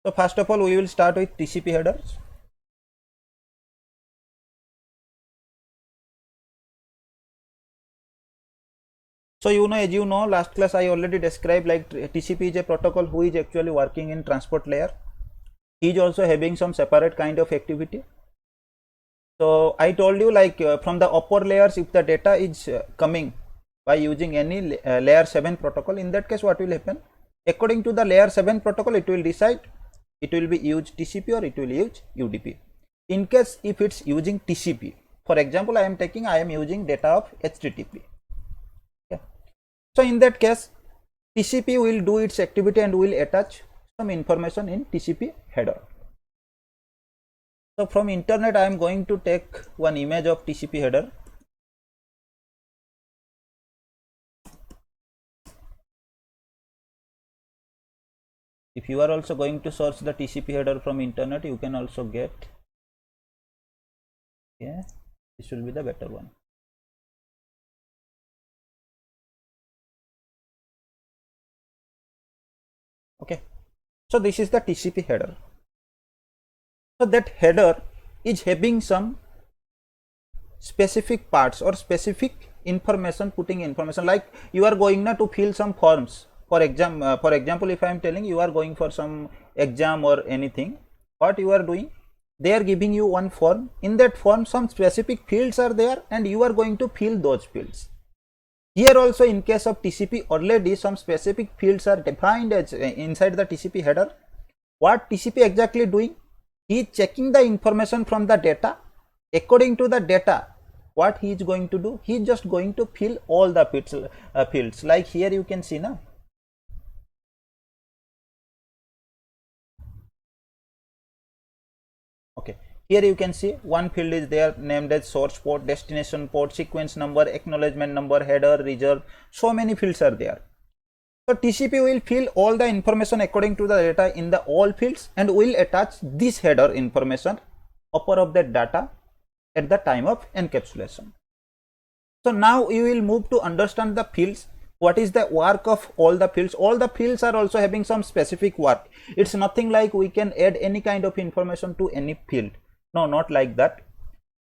So first of all, we will start with TCP headers. So as you know, last class I already described like TCP is a protocol who is actually working in transport layer. He is also having some separate kind of activity. So I told you like from the upper layers, if the data is coming by using any layer 7 protocol, in that case what will happen? According to the layer 7 protocol, it will decide it will be use TCP or it will use UDP. In case if it's using TCP, for example, I am using data of HTTP. Okay. So in that case, TCP will do its activity and will attach some information in TCP header. So from internet, I am going to take one image of TCP header. If you are also going to search the TCP header from internet, you can also get. Yeah, this will be the better one. Okay, so this is the TCP header. So that header is having some specific parts or specific information, putting information like you are going to fill some forms. For example, if I am telling you are going for some exam or anything, what you are doing? They are giving you one form. In that form, some specific fields are there, and you are going to fill those fields. Here also, in case of TCP, already some specific fields are defined as inside the TCP header. What TCP exactly doing? He is checking the information from the data. According to the data, what he is going to do? He is just going to fill all the fields. Like here you can see now. Okay, here you can see one field is there named as source port, destination port, sequence number, acknowledgement number, header, reserve. So many fields are there. So TCP will fill all the information according to the data in the all fields and will attach this header information upper of that data at the time of encapsulation. So now you will move to understand the fields. What is the work of all the fields? All the fields are also having some specific work. It's nothing like we can add any kind of information to any field. No, not like that.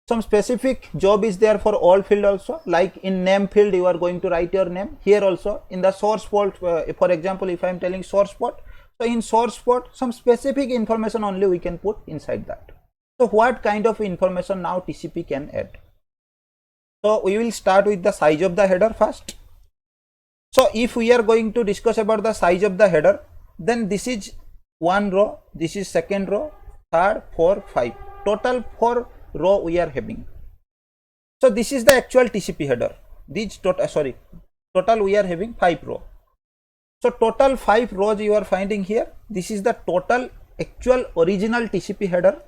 Some specific job is there for all field also. Like in name field, you are going to write your name. Here also in the source port, for example, if I am telling source port, so in source port, some specific information only we can put inside that. So what kind of information now TCP can add? So we will start with the size of the header first. So if we are going to discuss about the size of the header, then this is one row, this is second row, third, 4, 5. Total 4 row we are having. So this is the actual TCP header. These total we are having 5 row. So total 5 rows you are finding here. This is the total actual original TCP header.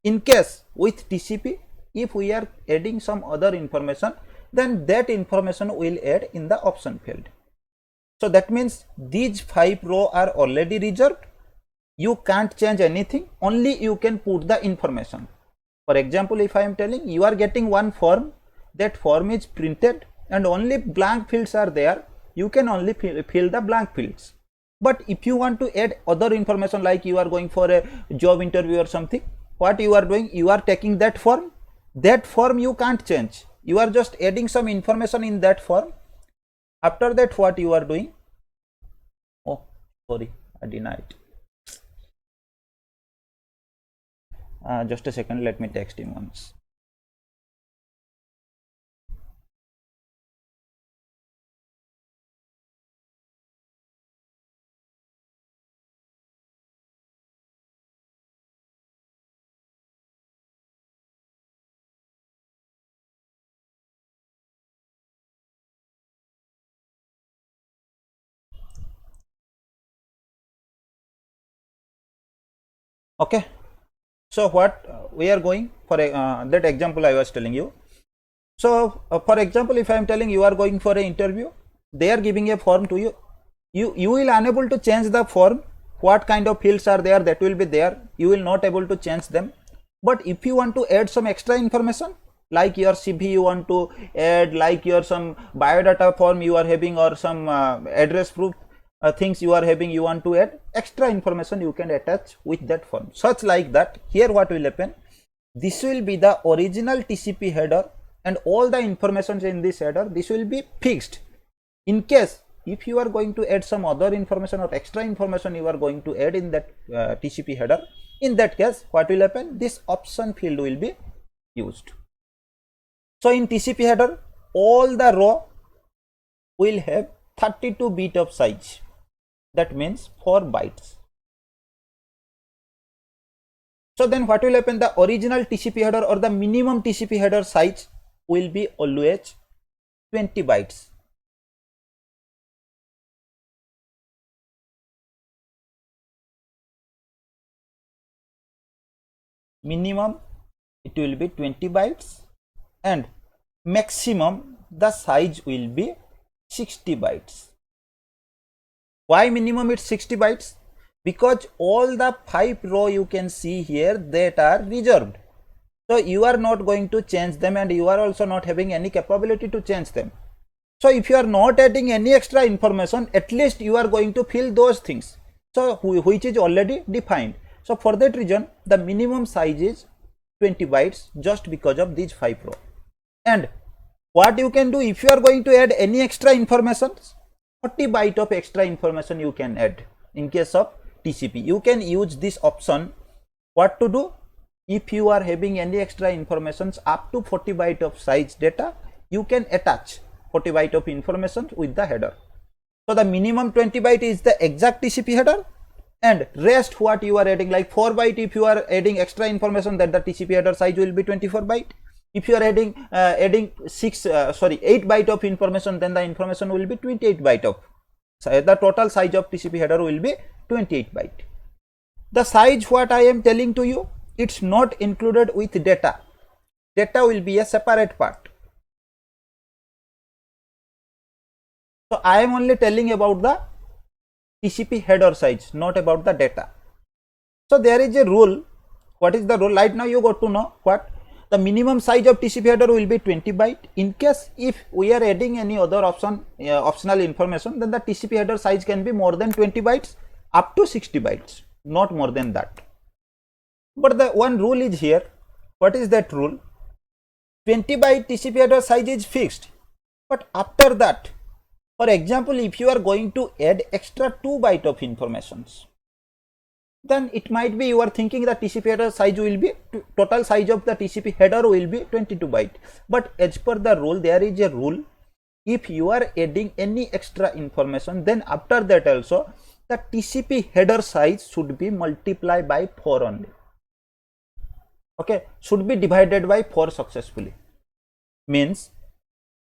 In case with TCP, if we are adding some other information, then that information will add in the option field. So that means these 5 rows are already reserved. You can't change anything, only you can put the information. For example, if I am telling you are getting one form, that form is printed and only blank fields are there, you can only fill the blank fields. But if you want to add other information, like you are going for a job interview or something, what you are doing? You are taking that form you can't change. You are just adding some information in that form. After that, what you are doing? Oh, sorry, I denied. Just a second, let me text him once. Okay, so what we are going for that example I was telling you. So for example, if I am telling you are going for an interview, they are giving a form to you. You will unable to change the form. What kind of fields are there, that will be there. You will not able to change them. But if you want to add some extra information, like your CV you want to add, like your some biodata form you are having, or some address proof, things you are having, you want to add extra information, you can attach with that form. Such like that, here what will happen, this will be the original TCP header and all the information in this header, this will be fixed. In case if you are going to add some other information or extra information you are going to add in that TCP header, in that case what will happen, this option field will be used. So in TCP header, all the row will have 32 bit of size, that means 4 bytes. So then what will happen, the original TCP header or the minimum TCP header size will be always 20 bytes. Minimum it will be 20 bytes and maximum the size will be 60 bytes. Why minimum it's 60 bytes? Because all the 5 row you can see here that are reserved. So you are not going to change them and you are also not having any capability to change them. So if you are not adding any extra information, at least you are going to fill those things, so which is already defined. So for that reason the minimum size is 20 bytes just because of these 5 row. And what you can do, if you are going to add any extra information, 40 byte of extra information you can add. In case of TCP, you can use this option. What to do, if you are having any extra informations up to 40 byte of size data, you can attach 40 byte of information with the header. So the minimum 20 byte is the exact TCP header, and rest what you are adding, like 4 byte if you are adding extra information, that the TCP header size will be 24 byte. If you are adding 8 byte of information, then the information will be 28 byte of, so the total size of TCP header will be 28 byte. The size what I am telling to you, it's not included with data. Data will be a separate part. So I am only telling about the TCP header size, not about the data. So there is a rule. What is the rule? Right now you got to know what the minimum size of TCP header will be 20 byte. In case if we are adding any other optional information, then the TCP header size can be more than 20 bytes up to 60 bytes, not more than that. But the one rule is here. What is that rule? 20 byte TCP header size is fixed, but after that, for example, if you are going to add extra 2 byte of informations, then it might be you are thinking the TCP header size will be, total size of the TCP header will be 22 byte. But as per the rule, there is a rule, if you are adding any extra information, then after that also the TCP header size should be multiplied by 4 only. Okay, should be divided by 4 successfully. Means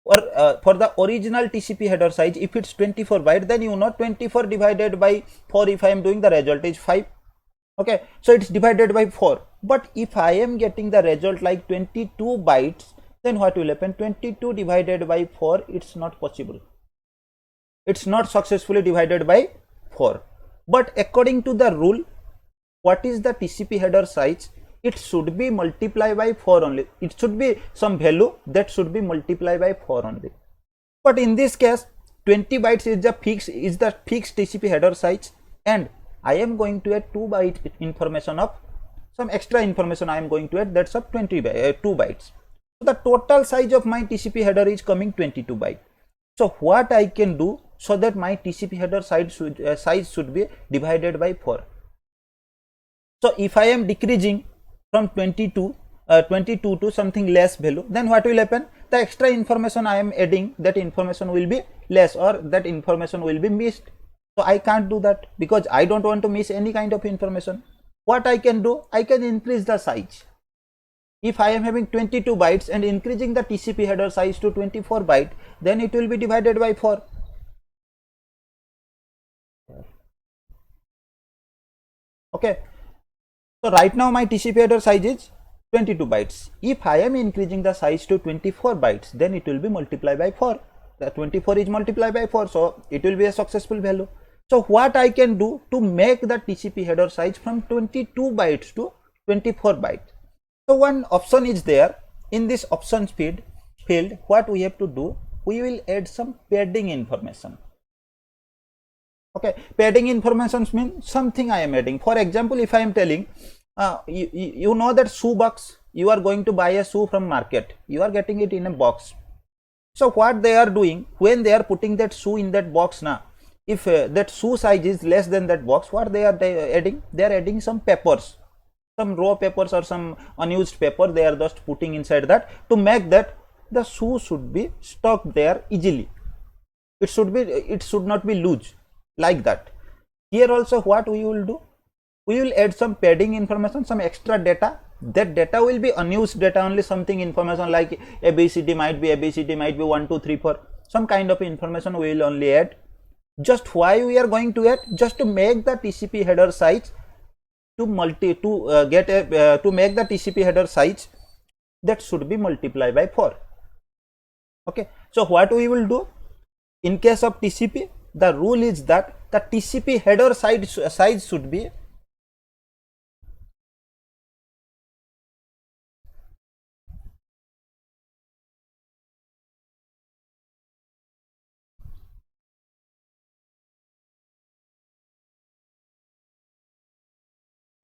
for the original TCP header size, if it's 24 byte, then you know 24 divided by 4, if I am doing the result is 5. Okay, so it's divided by 4. But if I am getting the result like 22 bytes, then what will happen? 22 divided by 4, it's not possible. It's not successfully divided by 4. But according to the rule, what is the TCP header size? It should be multiplied by 4 only. It should be some value that should be multiplied by 4 only. But in this case, 20 bytes is the fixed TCP header size, and I am going to add 2 byte information of some extra information I am going to add, that's of 2 bytes. So the total size of my TCP header is coming 22 byte. So what I can do so that my TCP header size should be divided by 4. So if I am decreasing from 22 to something less value, then what will happen? The extra information I am adding, that information will be less, or that information will be missed. So I can't do that because I don't want to miss any kind of information. What I can do, I can increase the size. If I am having 22 bytes and increasing the TCP header size to 24 byte, then it will be divided by 4. Okay. So right now my TCP header size is 22 bytes. If I am increasing the size to 24 bytes, then it will be multiplied by 4. The 24 is multiplied by 4, so it will be a successful value. So what I can do to make the TCP header size from 22 bytes to 24 bytes? So one option is there. In this options field, what we have to do, we will add some padding information. Okay, padding informations means something I am adding. For example, if I am telling you know that shoe box, you are going to buy a shoe from market, you are getting it in a box. So what they are doing when they are putting that shoe in that box now, if that shoe size is less than that box, what they are adding? They are adding some papers, some raw papers or some unused paper. They are just putting inside that to make that the shoe should be stuck there easily. It should not be loose like that. Here also what we will do? We will add some padding information, some extra data. That data will be unused data only, something information like ABCD might be ABCD might be 1 2 3 4, some kind of information we will only add. Just why we are going to add? Just to make the TCP header size to make the TCP header size that should be multiplied by 4. Okay, so what we will do in case of TCP, the rule is that the TCP header size should be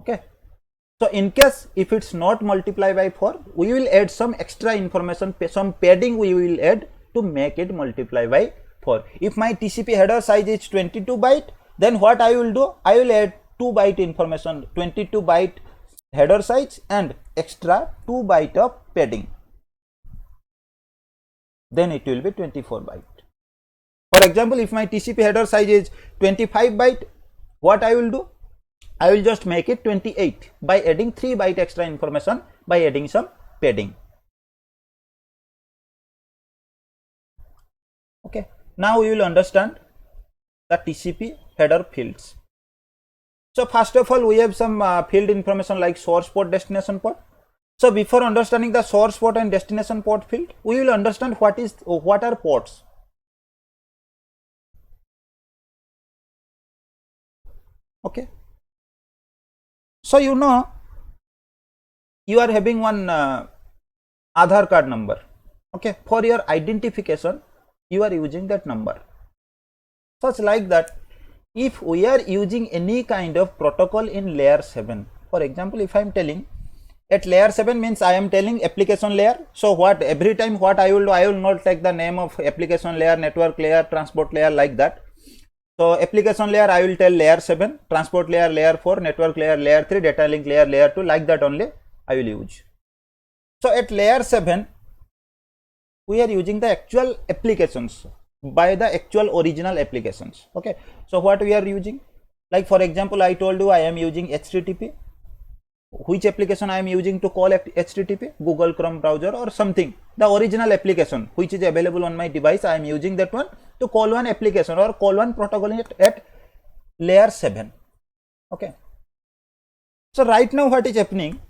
okay. So in case if it's not multiplied by 4, we will add some extra information, some padding we will add to make it multiply by 4. If my TCP header size is 22 byte, then what I will do? I will add 2 byte information, 22 byte header size and extra 2 byte of padding. Then it will be 24 byte. For example, if my TCP header size is 25 byte, what I will do? I will just make it 28 by adding 3 byte extra information by adding some padding. Okay, now we will understand the TCP header fields. So first of all, we have some field information like source port, destination port. So before understanding the source port and destination port field, we will understand what are ports. Okay. So you know, you are having one Aadhaar card number. Okay, for your identification, you are using that number. Such like that, if we are using any kind of protocol in layer 7, for example, if I am telling at layer 7 means I am telling application layer. So what every time what I will do, I will not take the name of application layer, network layer, transport layer like that. So application layer I will tell layer 7, transport layer layer 4, network layer layer 3, data link layer layer 2, like that only I will use. So at layer 7 we are using the actual applications by the actual original applications. Okay, so what we are using, like for example I told you I am using HTTP. Which application I am using to call HTTP? Google Chrome browser or something, the original application which is available on my device, I am using that one to call one application or call one protocol at layer 7. Okay, so right now what is happening,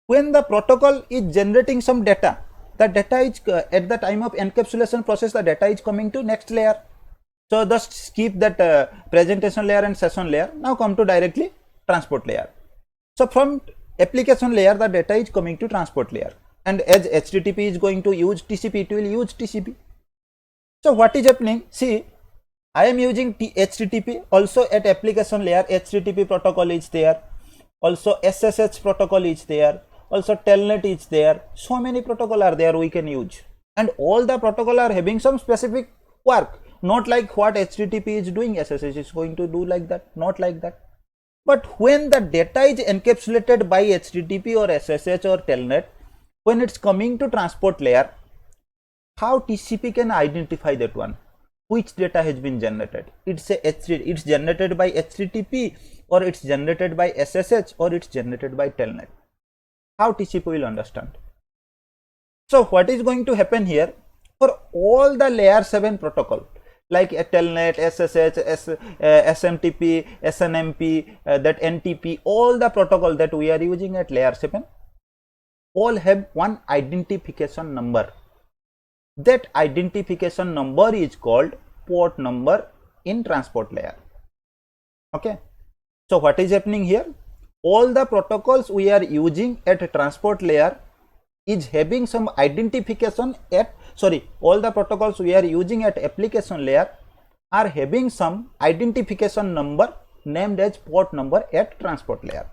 when the protocol is generating some data, the data is at the time of encapsulation process, the data is coming to next layer. So just skip that presentation layer and session layer, now come to directly transport layer. So from application layer the data is coming to transport layer, and as HTTP is going to use TCP, it will use TCP. So what is happening, see, I am using HTTP, also at application layer HTTP protocol is there, also SSH protocol is there, also telnet is there, so many protocol are there we can use, and all the protocol are having some specific work, not like what HTTP is doing, SSH is going to do like that, not like that. But when the data is encapsulated by HTTP or SSH or telnet, when it's coming to transport layer, how TCP can identify that one, which data has been generated? It's generated by HTTP, or it's generated by SSH, or it's generated by telnet. How TCP will understand? So what is going to happen here, for all the layer 7 protocol like telnet, SSH, SMTP, SNMP, that NTP, all the protocol that we are using at layer 7 all have one identification number. That identification number is called port number in transport layer. Okay, so what is happening here, all the protocols we are using at transport layer is having some identification at, all the protocols we are using at application layer are having some identification number named as port number at transport layer.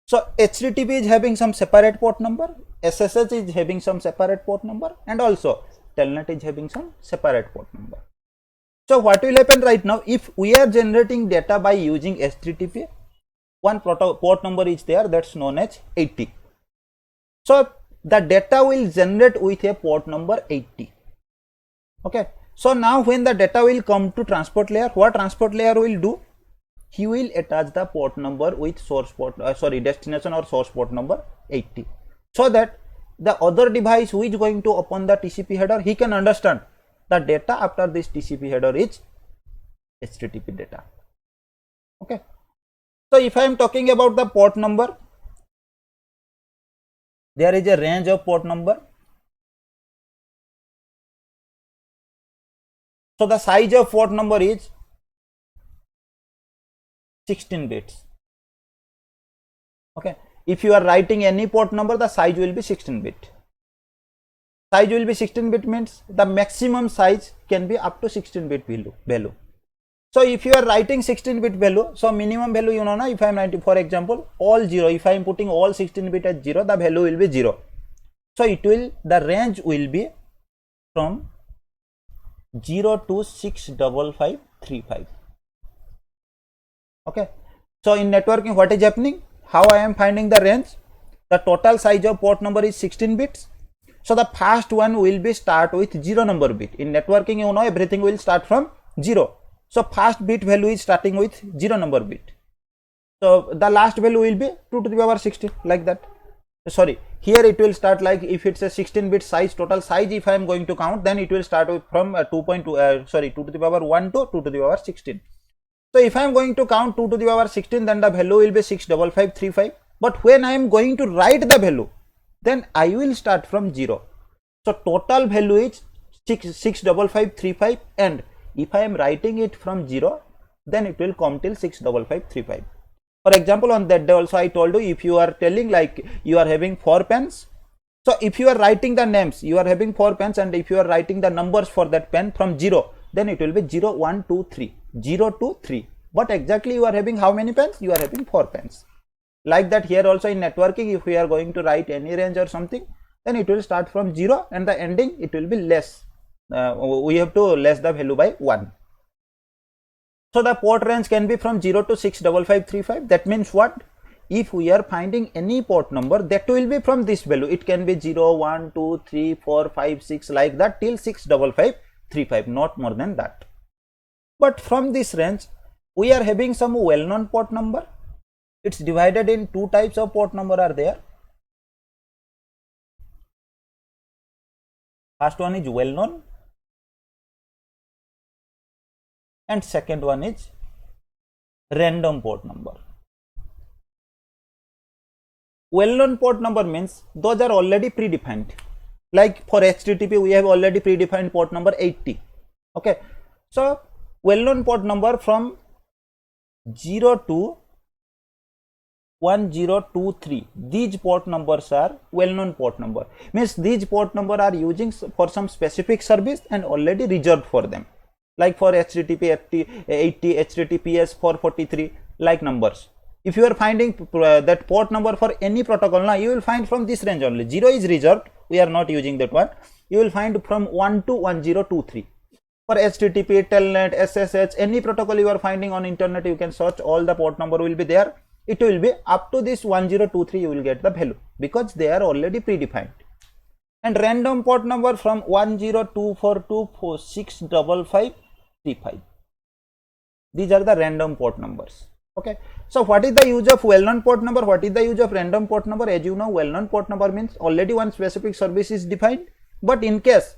So HTTP is having some separate port number, SSH is having some separate port number, and also Telnet is having some separate port number. So what will happen right now, if we are generating data by using HTTP, one port number is there, that's known as 80. So the data will generate with a port number 80. Okay. So now when the data will come to transport layer, what transport layer will do? He will attach the port number with source port, destination or source port number 80, so that the other device who is going to open the TCP header, he can understand the data after this TCP header is HTTP data. Okay. So if I am talking about the port number, there is a range of port number. So the size of port number is 16 bits. Okay. If you are writing any port number, the size will be 16 bit. Size will be 16 bit means the maximum size can be up to 16 bit value. So if you are writing 16 bit value, so minimum value, you know, if I am writing, for example, all 0, if I am putting all 16 bit as 0, the value will be 0. So the range will be from 0 to 65535. Okay. So in networking, what is happening? How I am finding the range? The total size of port number is 16 bits. So the first one will be start with 0 number bit. In networking, you know, everything will start from 0. So first bit value is starting with 0 number bit. So the last value will be 2 to the power 16, like that. Sorry, here it will start like, if it's a 16 bit size, total size, if I am going to count, then it will start with from 2 to the power 1 to 2 to the power 16. So if I am going to count 2 to the power 16, then the value will be 65535. But when I am going to write the value, then I will start from 0. So total value is 65535, and if I am writing it from 0, then it will come till 65535. For example, on that day also I told you, if you are telling like you are having 4 pens, so if you are writing the names, you are having 4 pens, and if you are writing the numbers for that pen from 0, then it will be 0, 1, 2, 3, 0 to 3. But exactly you are having how many pens? You are having 4 pens. Like that here also in networking, if we are going to write any range or something, then it will start from 0, and the ending it will be less. We have to less the value by 1. So the port range can be from 0 to 65535. That means what? If we are finding any port number, that will be from this value. It can be 0, 1, 2, 3, 4, 5, 6, like that till 65535, not more than that. But from this range, we are having some well-known port number. It's divided in 2 types of port number are there. First one is well-known, and second one is random port number. Well-known port number means those are already predefined. Like for HTTP, we have already predefined port number 80. Okay. So well-known port number from 0 to 1023, these port numbers are well-known port number. Means these port number are using for some specific service and already reserved for them. Like for HTTP 80, HTTPS 443, like numbers. If you are finding that port number for any protocol, now you will find from this range only. 0 is reserved, we are not using that one. You will find from 1 to 1023. For HTTP, Telnet, SSH, any protocol you are finding on internet, you can search, all the port number will be there. It will be up to this 1023, you will get the value because they are already predefined. And random port number from 1024 to 65535. These are the random port numbers. Okay. So what is the use of well-known port number? What is the use of random port number? As you know, well-known port number means already one specific service is defined, but in case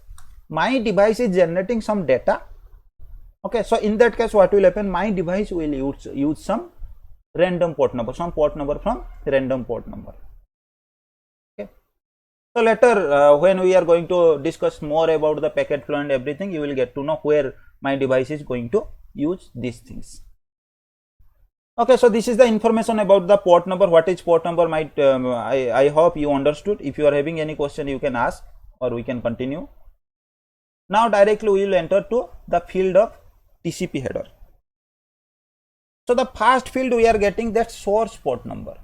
my device is generating some data, okay, so in that case what will happen? My device will use some random port number, some port number from random port number. Okay. So later when we are going to discuss more about the packet flow and everything, you will get to know where my device is going to use these things. Okay, so this is the information about the port number. What is port number? I hope you understood. If you are having any question, you can ask or we can continue. Now directly we will enter to the field of TCP header. So the first field we are getting that source port number.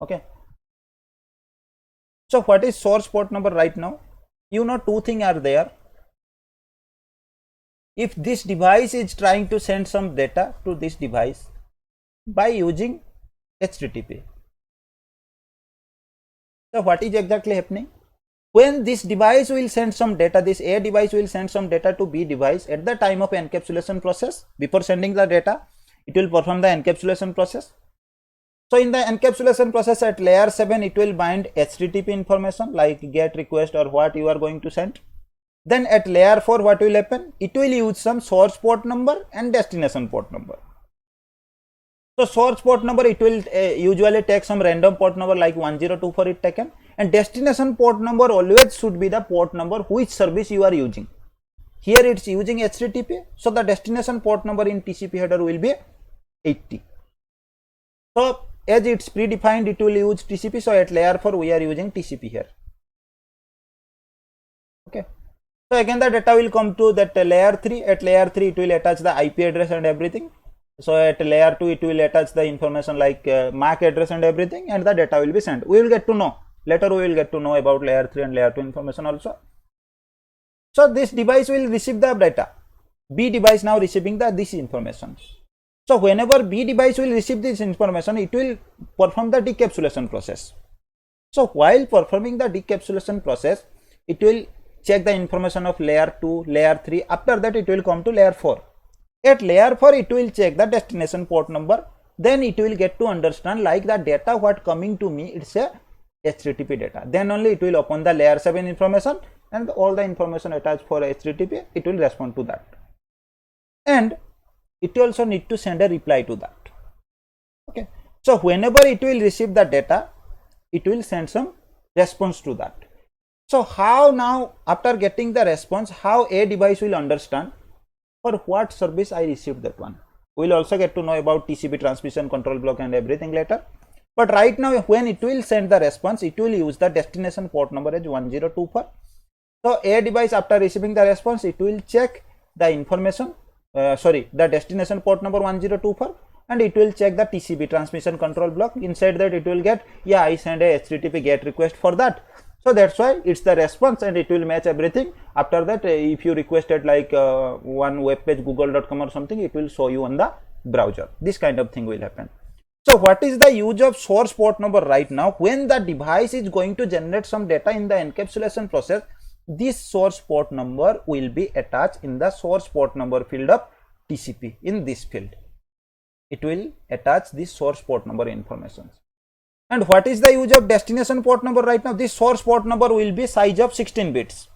Okay. So what is source port number right now? You know, two things are there. If this device is trying to send some data to this device by using HTTP. So what is exactly happening? When this device will send some data, this A device will send some data to B device at the time of encapsulation process. Before sending the data, it will perform the encapsulation process. So in the encapsulation process at layer 7, it will bind HTTP information like get, request, or what you are going to send. Then at layer 4, what will happen? It will use some source port number and destination port number. So source port number, it will usually take some random port number like 102 for it taken, and destination port number always should be the port number which service you are using. Here it's using HTTP, so the destination port number in TCP header will be 80. So as it's predefined, it will use TCP. So at layer 4 we are using TCP here. Okay. So again the data will come to that layer 3. At layer 3 it will attach the IP address and everything. So at layer 2 it will attach the information like MAC address and everything, and the data will be sent. We will get to know later. We will get to know about layer 3 and layer 2 information also. So this device will receive the data. B device now receiving this information. So whenever B device will receive this information, it will perform the decapsulation process. So while performing the decapsulation process, it will check the information of layer 2, layer 3. After that it will come to layer 4. At layer 4 it will check the destination port number. Then it will get to understand like the data what coming to me, it's a HTTP data. Then only it will open the layer 7 information, and all the information attached for HTTP, it will respond to that. And it also need to send a reply to that. Okay. So whenever it will receive the data, it will send some response to that. So how now, after getting the response, how a device will understand for what service I received that one. We will also get to know about TCP transmission control block and everything later. But right now when it will send the response, it will use the destination port number as 1024. So a device after receiving the response, it will check the information, the destination port number 1024, and it will check the TCP transmission control block. Inside that it will get, yeah, I send a HTTP GET request for that. So that's why it's the response, and it will match everything. After that, if you requested like one web page google.com or something, it will show you on the browser. This kind of thing will happen. So what is the use of source port number right now? When the device is going to generate some data in the encapsulation process, this source port number will be attached in the source port number field of TCP. In this field, it will attach this source port number information. And what is the use of destination port number right now? This source port number will be size of 16 bits.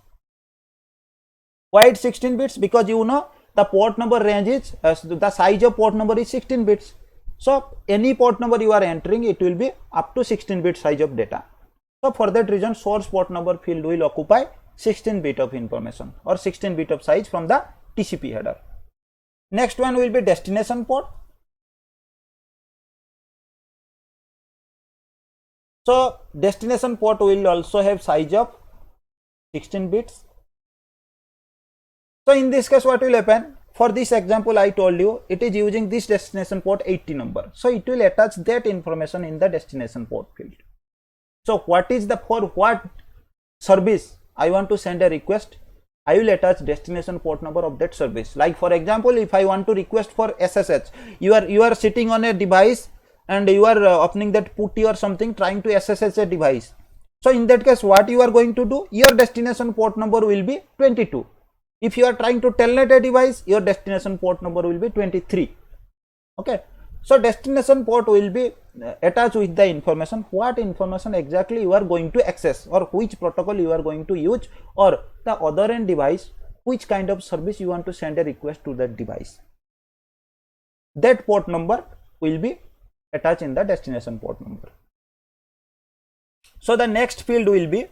Why it's 16 bits? Because you know the port number range is, the size of port number is 16 bits. So any port number you are entering, it will be up to 16 bit size of data. So for that reason, source port number field will occupy 16 bit of information or 16 bit of size from the TCP header. Next one will be destination port. So destination port will also have size of 16 bits. So in this case, what will happen? For this example, I told you it is using this destination port 80 number. So it will attach that information in the destination port field. So what is the, for what service I want to send a request, I will attach destination port number of that service. Like for example, if I want to request for SSH, you are sitting on a device and you are opening that putty or something trying to SSH a device. So in that case, what you are going to do, your destination port number will be 22. If you are trying to telnet a device, your destination port number will be 23. Okay. So destination port will be attached with the information, what information exactly you are going to access, or which protocol you are going to use, or the other end device, which kind of service you want to send a request to that device. That port number will be attached in the destination port number. So the next field will be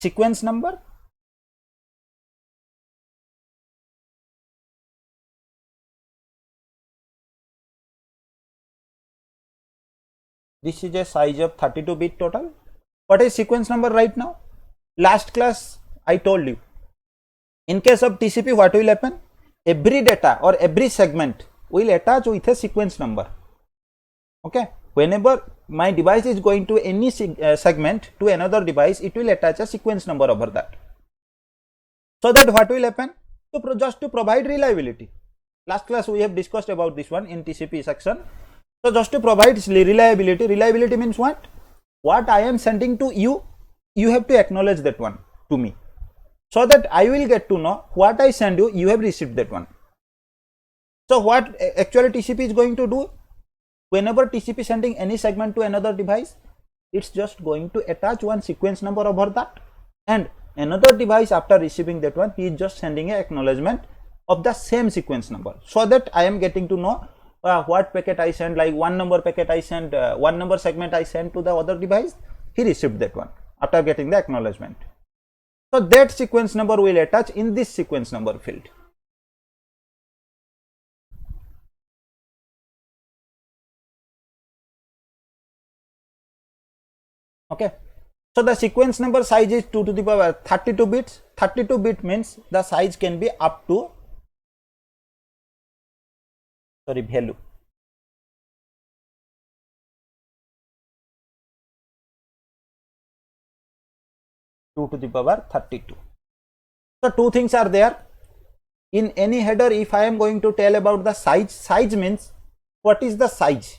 sequence number. This is a size of 32 bit total. What is sequence number right now? Last class I told you. In case of TCP, what will happen? Every data or every segment will attach with a sequence number. Okay. Whenever my device is going to any segment to another device, it will attach a sequence number over that. So that what will happen? Just to provide reliability. Last class we have discussed about this one in TCP section. So just to provide reliability, reliability means what? What I am sending to you, you have to acknowledge that one to me. So that I will get to know what I send you, you have received that one. So what actually TCP is going to do? Whenever TCP sending any segment to another device, it's just going to attach one sequence number over that, and another device after receiving that one, he is just sending an acknowledgement of the same sequence number, so that I am getting to know what packet I send, like one number packet I send, one number segment I send to the other device, he received that one after getting the acknowledgement. So that sequence number will attach in this sequence number field. Okay. So the sequence number size is 2 to the power 32 bits. 32 bit means the size can be up to, value. To the power 32. So two things are there. In any header, if I am going to tell about the size means what is the size,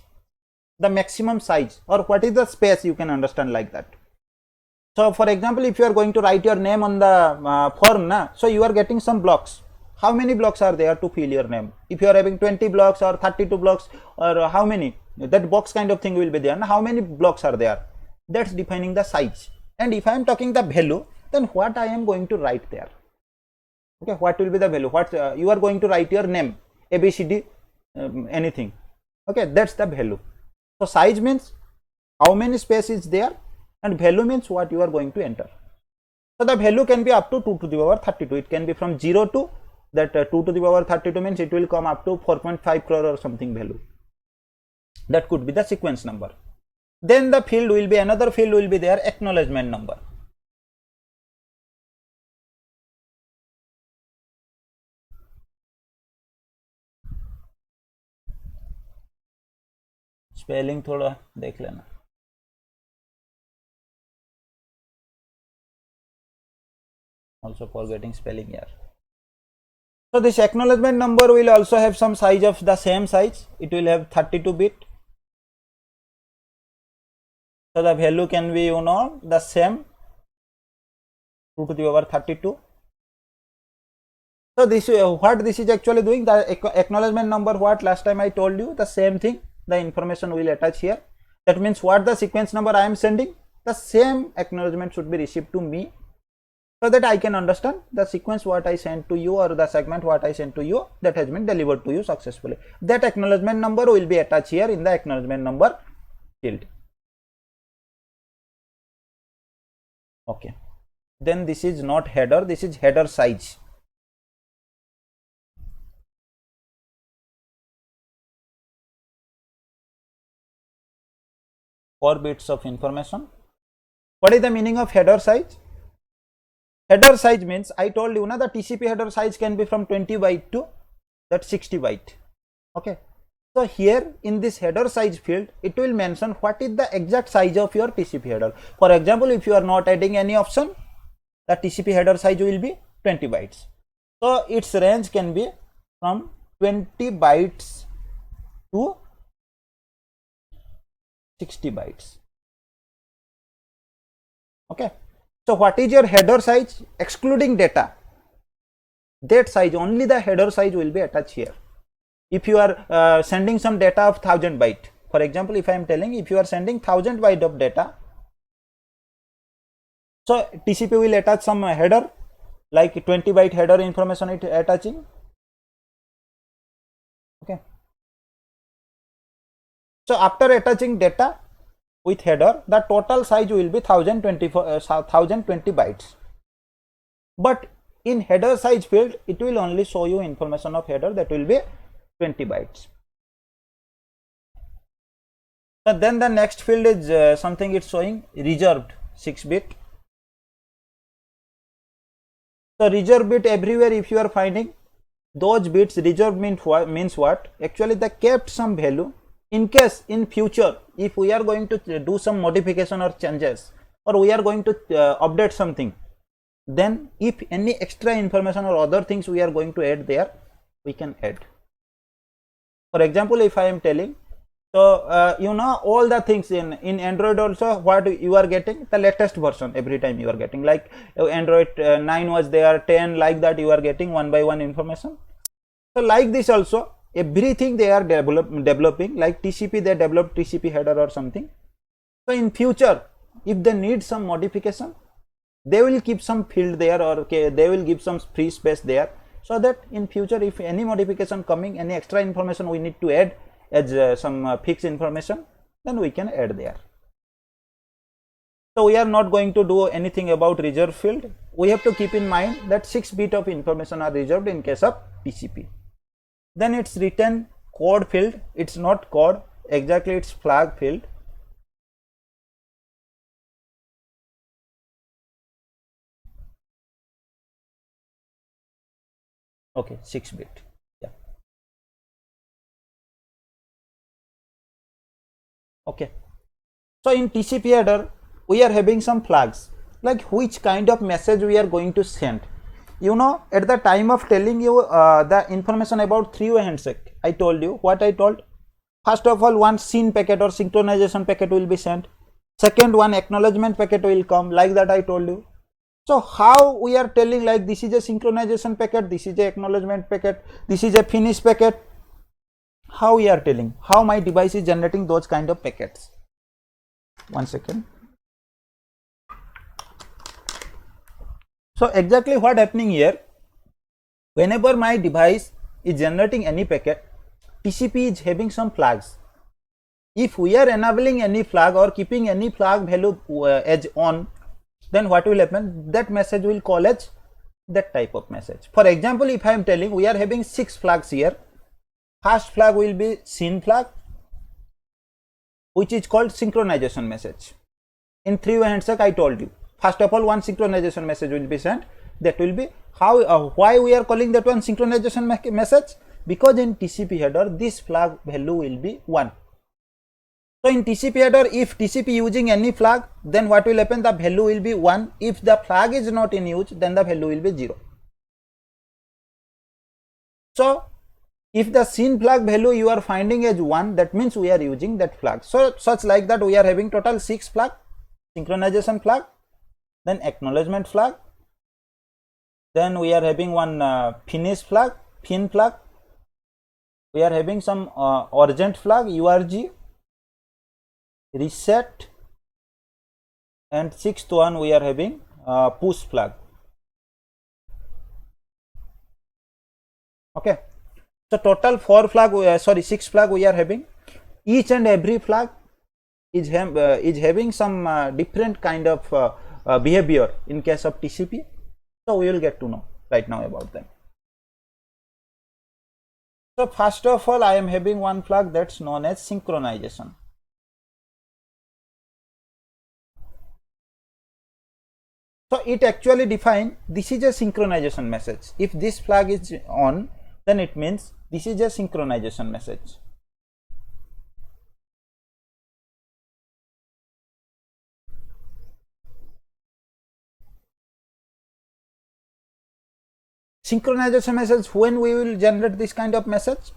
the maximum size, or what is the space, you can understand like that. So for example, if you are going to write your name on the form, so you are getting some blocks. How many blocks are there to fill your name? If you are having 20 blocks or 32 blocks, or how many, that box kind of thing will be there. And how many blocks are there? That's defining the size. And if I am talking the value, then what I am going to write there? Okay, what will be the value? What you are going to write your name, ABCD, anything. Okay, that's the value. So size means how many space is there, and value means what you are going to enter. So the value can be up to 2 to the power 32. It can be from 0 to that 2 to the power 32 means it will come up to 4.5 crore or something value. That could be the sequence number. Then the field will be, another field will be there, acknowledgement number. Spelling थोड़ा देख लेना. Also forgetting spelling here. So this acknowledgement number will also have some size of the same size. It will have 32 bit. So the value can be, the same, 2 to the power 32. So this what this is actually doing, the acknowledgement number, what last time I told you, the same thing, the information will attach here. That means what the sequence number I am sending, the same acknowledgement should be received to me, so that I can understand the sequence what I sent to you, or the segment what I sent to you, that has been delivered to you successfully. That acknowledgement number will be attached here in the acknowledgement number field. Okay. Then this is not header, this is header size. Four bits of information. What is the meaning of header size? Header size means, I told you the TCP header size can be from 20 byte to that 60 byte. Okay. So here in this header size field, it will mention what is the exact size of your TCP header. For example, if you are not adding any option, the TCP header size will be 20 bytes. So its range can be from 20 bytes to 60 bytes. Okay. So what is your header size excluding data? That size, only the header size will be attached here. If you are sending some data of 1000 byte, for example, if I am telling, if you are sending 1000 byte of data, so TCP will attach some header, like 20 byte header information it attaching. Okay. So after attaching data with header, the total size will be 1020 bytes. But in header size field, it will only show you information of header, that will be 20 bytes. So then the next field is something it's showing reserved 6-bit. So reserved bit everywhere if you are finding those bits reserved means what? Actually they kept some value in case in future if we are going to do some modification or changes or we are going to update something, then if any extra information or other things we are going to add there, we can add. For example, if I am telling, so you know all the things in Android also what you are getting the latest version every time you are getting, like Android 9 was there, 10, like that you are getting one by one information. So like this also everything they are developing, like TCP they developed TCP header or something. So in future if they need some modification, they will keep some field there or they will give some free space there, so that in future if any modification coming, any extra information we need to add as some fixed information, then we can add there. So we are not going to do anything about reserved field. We have to keep in mind that 6 bit of information are reserved in case of TCP. Then it's written code field. It's not code, exactly it's flag field. Okay, 6 bit. Yeah. Okay. So in TCP header we are having some flags, like which kind of message we are going to send. You know, at the time of telling you the information about three-way handshake, I told you what I told. First of all, one SYN packet or synchronization packet will be sent. Second, one acknowledgement packet will come, like that I told you. So how we are telling, like this is a synchronization packet, this is a acknowledgement packet, this is a finish packet. How we are telling, how my device is generating those kind of packets. One second. So exactly what happening here, whenever my device is generating any packet, TCP is having some flags. If we are enabling any flag or keeping any flag value as on, then what will happen? That message will call as that type of message. For example, if I am telling we are having 6 flags here, first flag will be SYN flag, which is called synchronization message. In three-way handshake, I told you. First of all, one synchronization message will be sent. That will be how why we are calling that one synchronization message, because in TCP header this flag value will be 1. So in TCP header, if TCP using any flag, then what will happen? The value will be 1. If the flag is not in use, then the value will be 0. So if the SYN flag value you are finding as 1, that means we are using that flag. So such like that we are having total 6 flag: synchronization flag, then acknowledgement flag, then we are having one finish flag, fin flag, we are having some urgent flag, URG, reset, and 6th one we are having push flag. Okay, so total 4 flag, 6 flag we are having. Each and every flag is having some different kind of behavior in case of TCP. So we will get to know right now about them. So first of all, I am having one flag that's known as synchronization. So it actually defines this is a synchronization message. If this flag is on, then it means this is a synchronization message. Synchronization message, when we will generate this kind of message?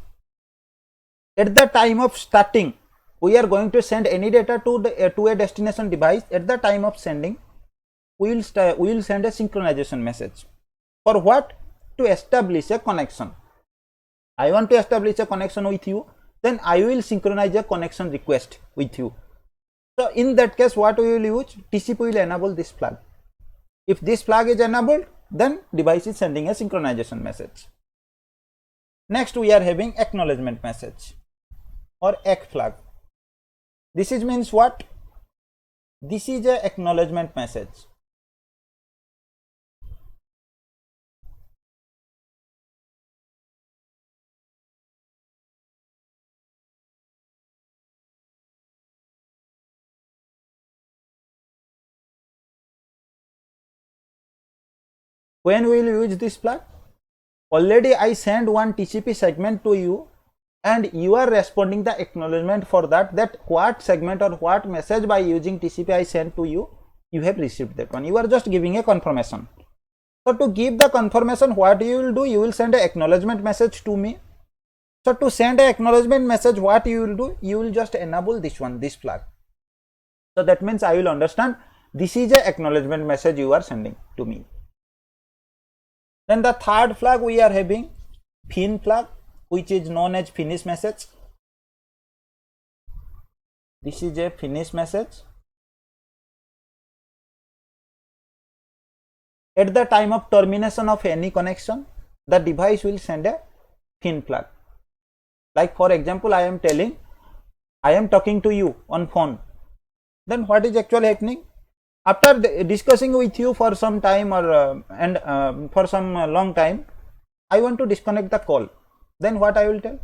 At the time of starting, we are going to send any data to a destination device. At the time of sending, we will send a synchronization message. For what? To establish a connection. I want to establish a connection with you, then I will synchronize a connection request with you. So in that case, what we will use? TCP will enable this flag. If this flag is enabled, then device is sending a synchronization message. Next, we are having acknowledgement message or ACK flag. This is means what? This is a acknowledgement message. When we will use this flag? Already I send one TCP segment to you and you are responding the acknowledgement for that what segment or what message by using TCP I sent to you, you have received that one. You are just giving a confirmation. So to give the confirmation, what you will do, you will send an acknowledgement message to me. So to send an acknowledgement message, what you will do, you will just enable this one, this flag. So that means I will understand this is a acknowledgement message you are sending to me. Then the third flag we are having fin flag, which is known as finish message. This is a finish message. At the time of termination of any connection, the device will send a fin flag. Like for example, I am talking to you on phone. Then what is actually happening? After discussing with you for some time or for some long time, I want to disconnect the call. Then what I will tell?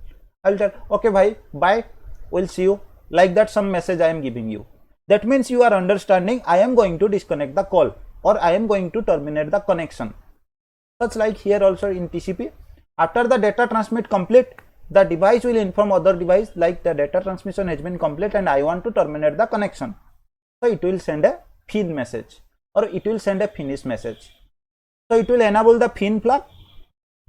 I will tell, okay bhai, bye, we'll see you. Like that some message I am giving you. That means you are understanding I am going to disconnect the call or I am going to terminate the connection. Such like here also in TCP, after the data transmit complete, the device will inform other device like the data transmission has been complete and I want to terminate the connection. So it will send a fin message or it will send a finish message. So it will enable the fin flag.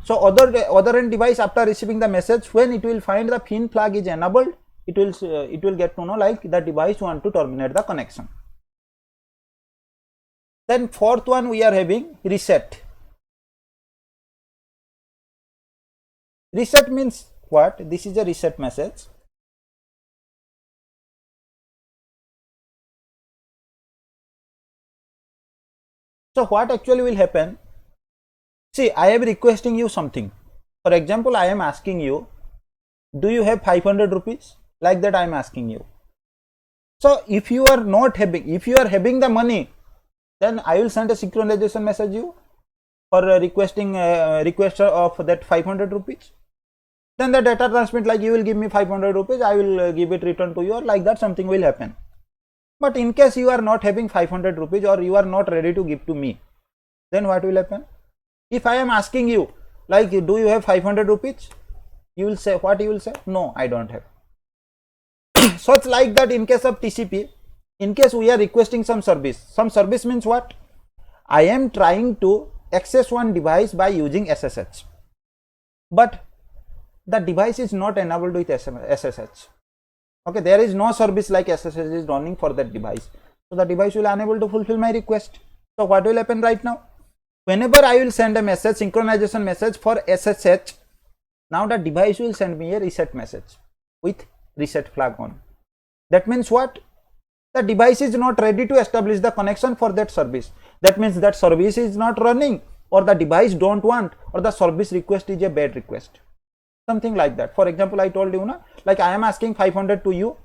So other end device, after receiving the message, when it will find the fin flag is enabled, it will get to know like the device want to terminate the connection. Then fourth one we are having reset. Reset means what? This is a reset message. So what actually will happen? See, I am requesting you something. For example, I am asking you, do you have 500 rupees? Like that I am asking you. So if you are not having, if you are having the money, then I will send a synchronization message you for requesting request of that 500 rupees. Then the data transmit like you will give me 500 rupees, I will give it return to you, or like that something will happen. But in case you are not having 500 rupees or you are not ready to give to me, then what will happen? If I am asking you like, do you have 500 rupees? You will say, what you will say? No, I don't have. So it's like that in case of TCP. In case we are requesting some service means what? I am trying to access one device by using SSH, but the device is not enabled with SSH. Okay, there is no service like SSH is running for that device. So the device will unable to fulfill my request. So what will happen right now? Whenever I will send a message, synchronization message for SSH, now the device will send me a reset message with reset flag on. That means what? The device is not ready to establish the connection for that service. That means that service is not running, or the device don't want, or the service request is a bad request. Something like that. For example, I told you, na, like I am asking 500 to you.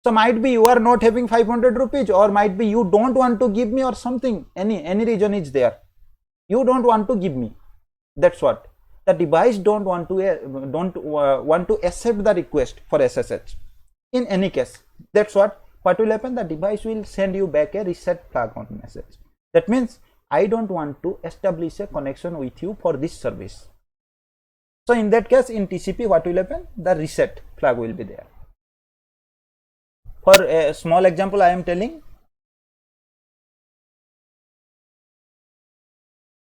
So might be you are not having 500 rupees, or might be you don't want to give me, or something. Any reason is there. You don't want to give me. That's what. The device don't want to accept the request for SSH. In any case, that's what will happen? The device will send you back a reset flag on message. That means I don't want to establish a connection with you for this service. So in that case, in TCP, what will happen? The reset flag will be there. For a small example, I am telling.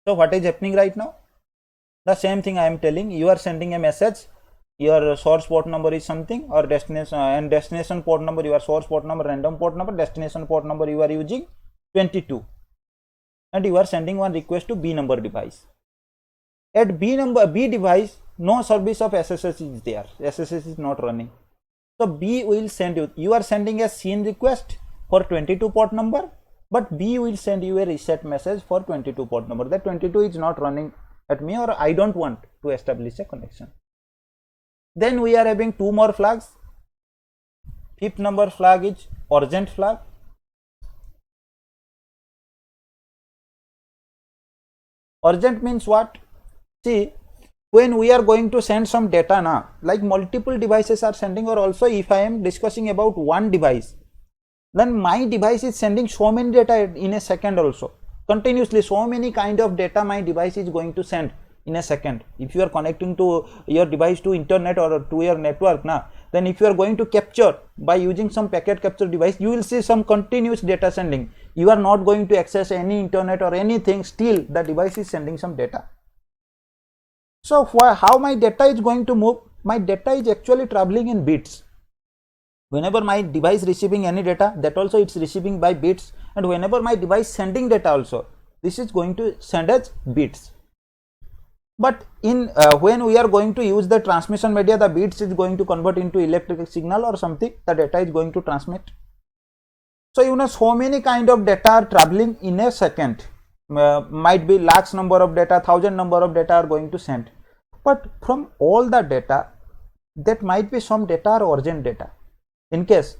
So what is happening right now? The same thing I am telling. You are sending a message. Your source port number is something, or destination and destination port number. Your source port number, random port number, destination port number you are using 22, and you are sending one request to B number device. At B device, no service of SSH is there. SSH is not running. So B will send you. You are sending a SYN request for 22 port number, but B will send you a reset message for 22 port number. That 22 is not running at me, or I don't want to establish a connection. Then we are having two more flags. Fifth number flag is urgent flag. Urgent means what? See, when we are going to send some data now, like multiple devices are sending, or also if I am discussing about one device, then my device is sending so many data in a second also. continuously. So many kind of data my device is going to send in a second. If you are connecting to your device to internet or to your network now, then if you are going to capture by using some packet capture device, you will see some continuous data sending. You are not going to access any internet or anything, still the device is sending some data. So how my data is going to move? My data is actually traveling in bits. Whenever my device receiving any data, that also it's receiving by bits, and whenever my device sending data also, this is going to send as bits. But in when we are going to use the transmission media, the bits is going to convert into electrical signal or something, the data is going to transmit. So you know, so many kind of data are traveling in a second. Might be lakhs number of data, thousand number of data are going to send. But from all the data, that might be some data are urgent data. In case,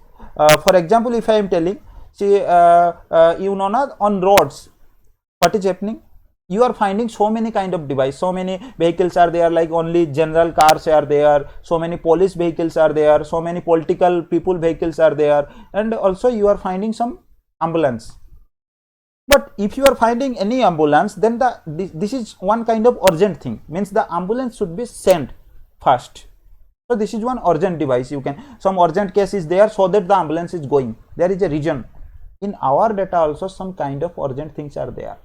for example, if I am telling, see, you know not on roads, what is happening? You are finding so many kind of device, so many vehicles are there, like only general cars are there, so many police vehicles are there, so many political people vehicles are there, and also you are finding some ambulance. But if you are finding any ambulance, then this is one kind of urgent thing, means the ambulance should be sent fast. So this is one urgent device. You can, some urgent case is there, so that the ambulance is going. There is a reason. In our data also some kind of urgent things are there.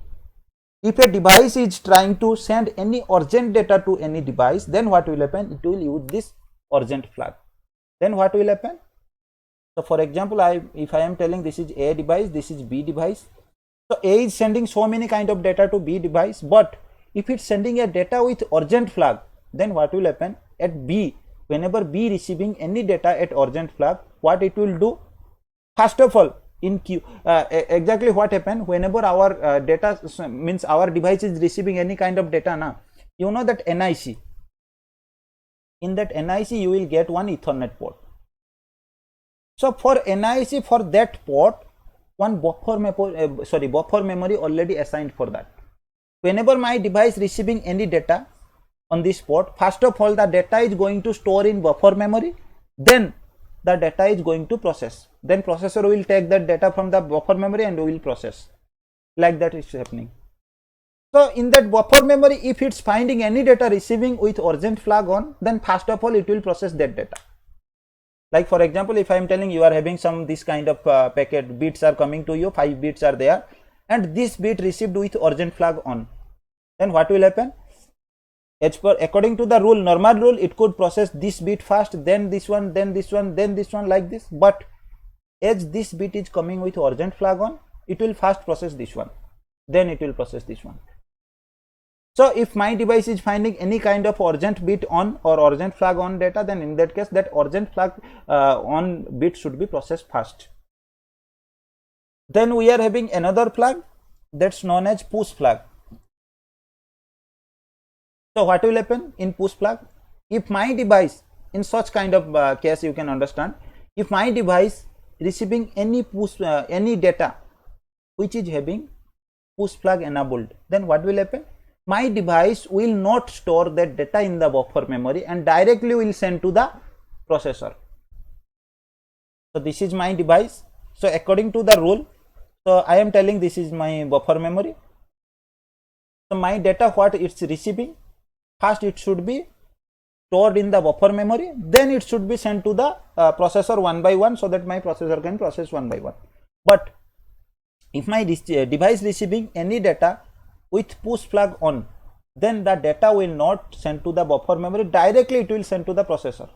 If a device is trying to send any urgent data to any device, then what will happen? It will use this urgent flag. Then what will happen? So for example, if I am telling this is A device, this is B device. So A is sending so many kind of data to B device, but if it's sending a data with urgent flag, then what will happen? At B, whenever B receiving any data at urgent flag, what it will do? First of all, in Q, exactly what happened whenever our data, means our device is receiving any kind of data now, you know that NIC, in that NIC you will get one Ethernet port. So for NIC, for that port, one buffer memory already assigned for that. Whenever my device receiving any data on this port, first of all the data is going to store in buffer memory, then the data is going to process, then processor will take that data from the buffer memory and will process. Like that is happening. So in that buffer memory, if it's finding any data receiving with urgent flag on, then first of all it will process that data. Like for example, if I am telling you are having some this kind of packet, bits are coming to you, 5 bits are there, and this bit received with urgent flag on, then what will happen? As per according to the rule, normal rule, it could process this bit first, then this one, then this one, then this one, like this. But as this bit is coming with urgent flag on, it will first process this one, then it will process this one. So if my device is finding any kind of urgent bit on or urgent flag on data, then in that case that urgent flag on bit should be processed first. Then we are having another flag that's known as push flag. So what will happen in push flag? If my device, in such kind of case you can understand, if my device receiving any push any data which is having push flag enabled, then what will happen? My device will not store that data in the buffer memory and directly will send to the processor. So this is my device. So according to the rule, so I am telling this is my buffer memory. So my data what it's receiving, first it should be stored in the buffer memory, then it should be sent to the processor one by one, so that my processor can process one by one. But if my device receiving any data with push flag on, then the data will not send to the buffer memory, directly it will send to the processor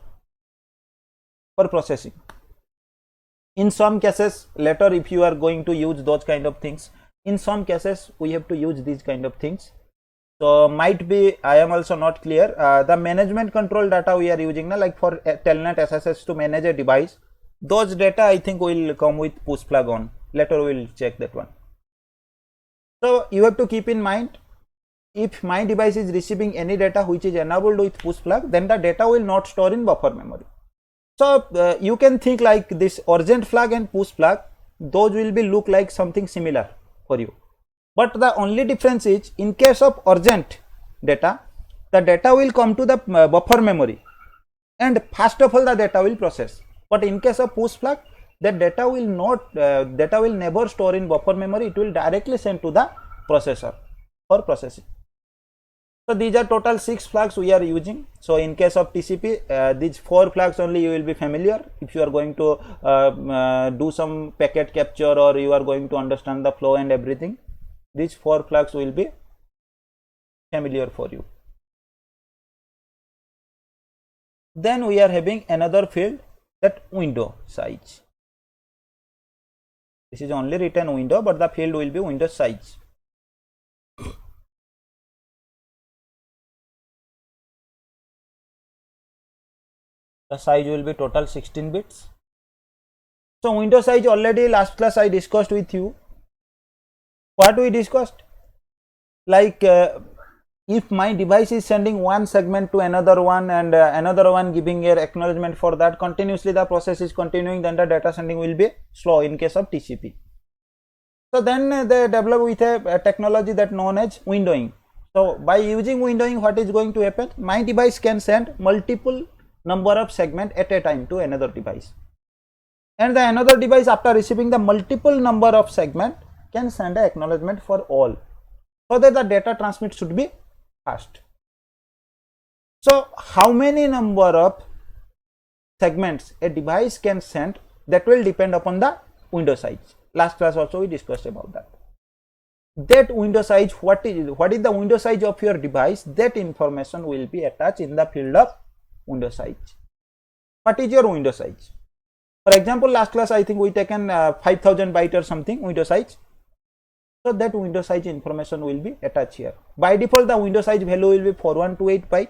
for processing. In some cases, later if you are going to use those kind of things, in some cases we have to use these kind of things. So might be, I am also not clear, the management control data we are using now, like for Telnet SSH to manage a device, those data I think will come with push flag on. Later we will check that one. So you have to keep in mind, if my device is receiving any data which is enabled with push flag, then the data will not store in buffer memory. So you can think like this urgent flag and push flag, those will be look like something similar for you. But the only difference is, in case of urgent data, the data will come to the buffer memory and first of all the data will process. But in case of push flag, the data will not, data will never store in buffer memory, it will directly send to the processor for processing. So these are total 6 flags we are using. So in case of TCP, these 4 flags only you will be familiar if you are going to do some packet capture or you are going to understand the flow and everything. These 4 flags will be familiar for you. Then we are having another field, that window size. This is only written window, but the field will be window size. The size will be total 16 bits. So window size already last class I discussed with you. What we discussed? Like if my device is sending one segment to another one and another one giving an acknowledgement for that, continuously the process is continuing, then the data sending will be slow in case of TCP. So then they develop with a technology that known as windowing. So by using windowing, what is going to happen? My device can send multiple number of segment at a time to another device, and the another device, after receiving the multiple number of segment, can send an acknowledgement for all, so that the data transmit should be fast. So how many number of segments a device can send, that will depend upon the window size. Last class also we discussed about that. That window size, what is the window size of your device, that information will be attached in the field of window size. What is your window size? For example, last class I think we taken 5000 byte or something window size. So that window size information will be attached here. By default, the window size value will be 4128 byte.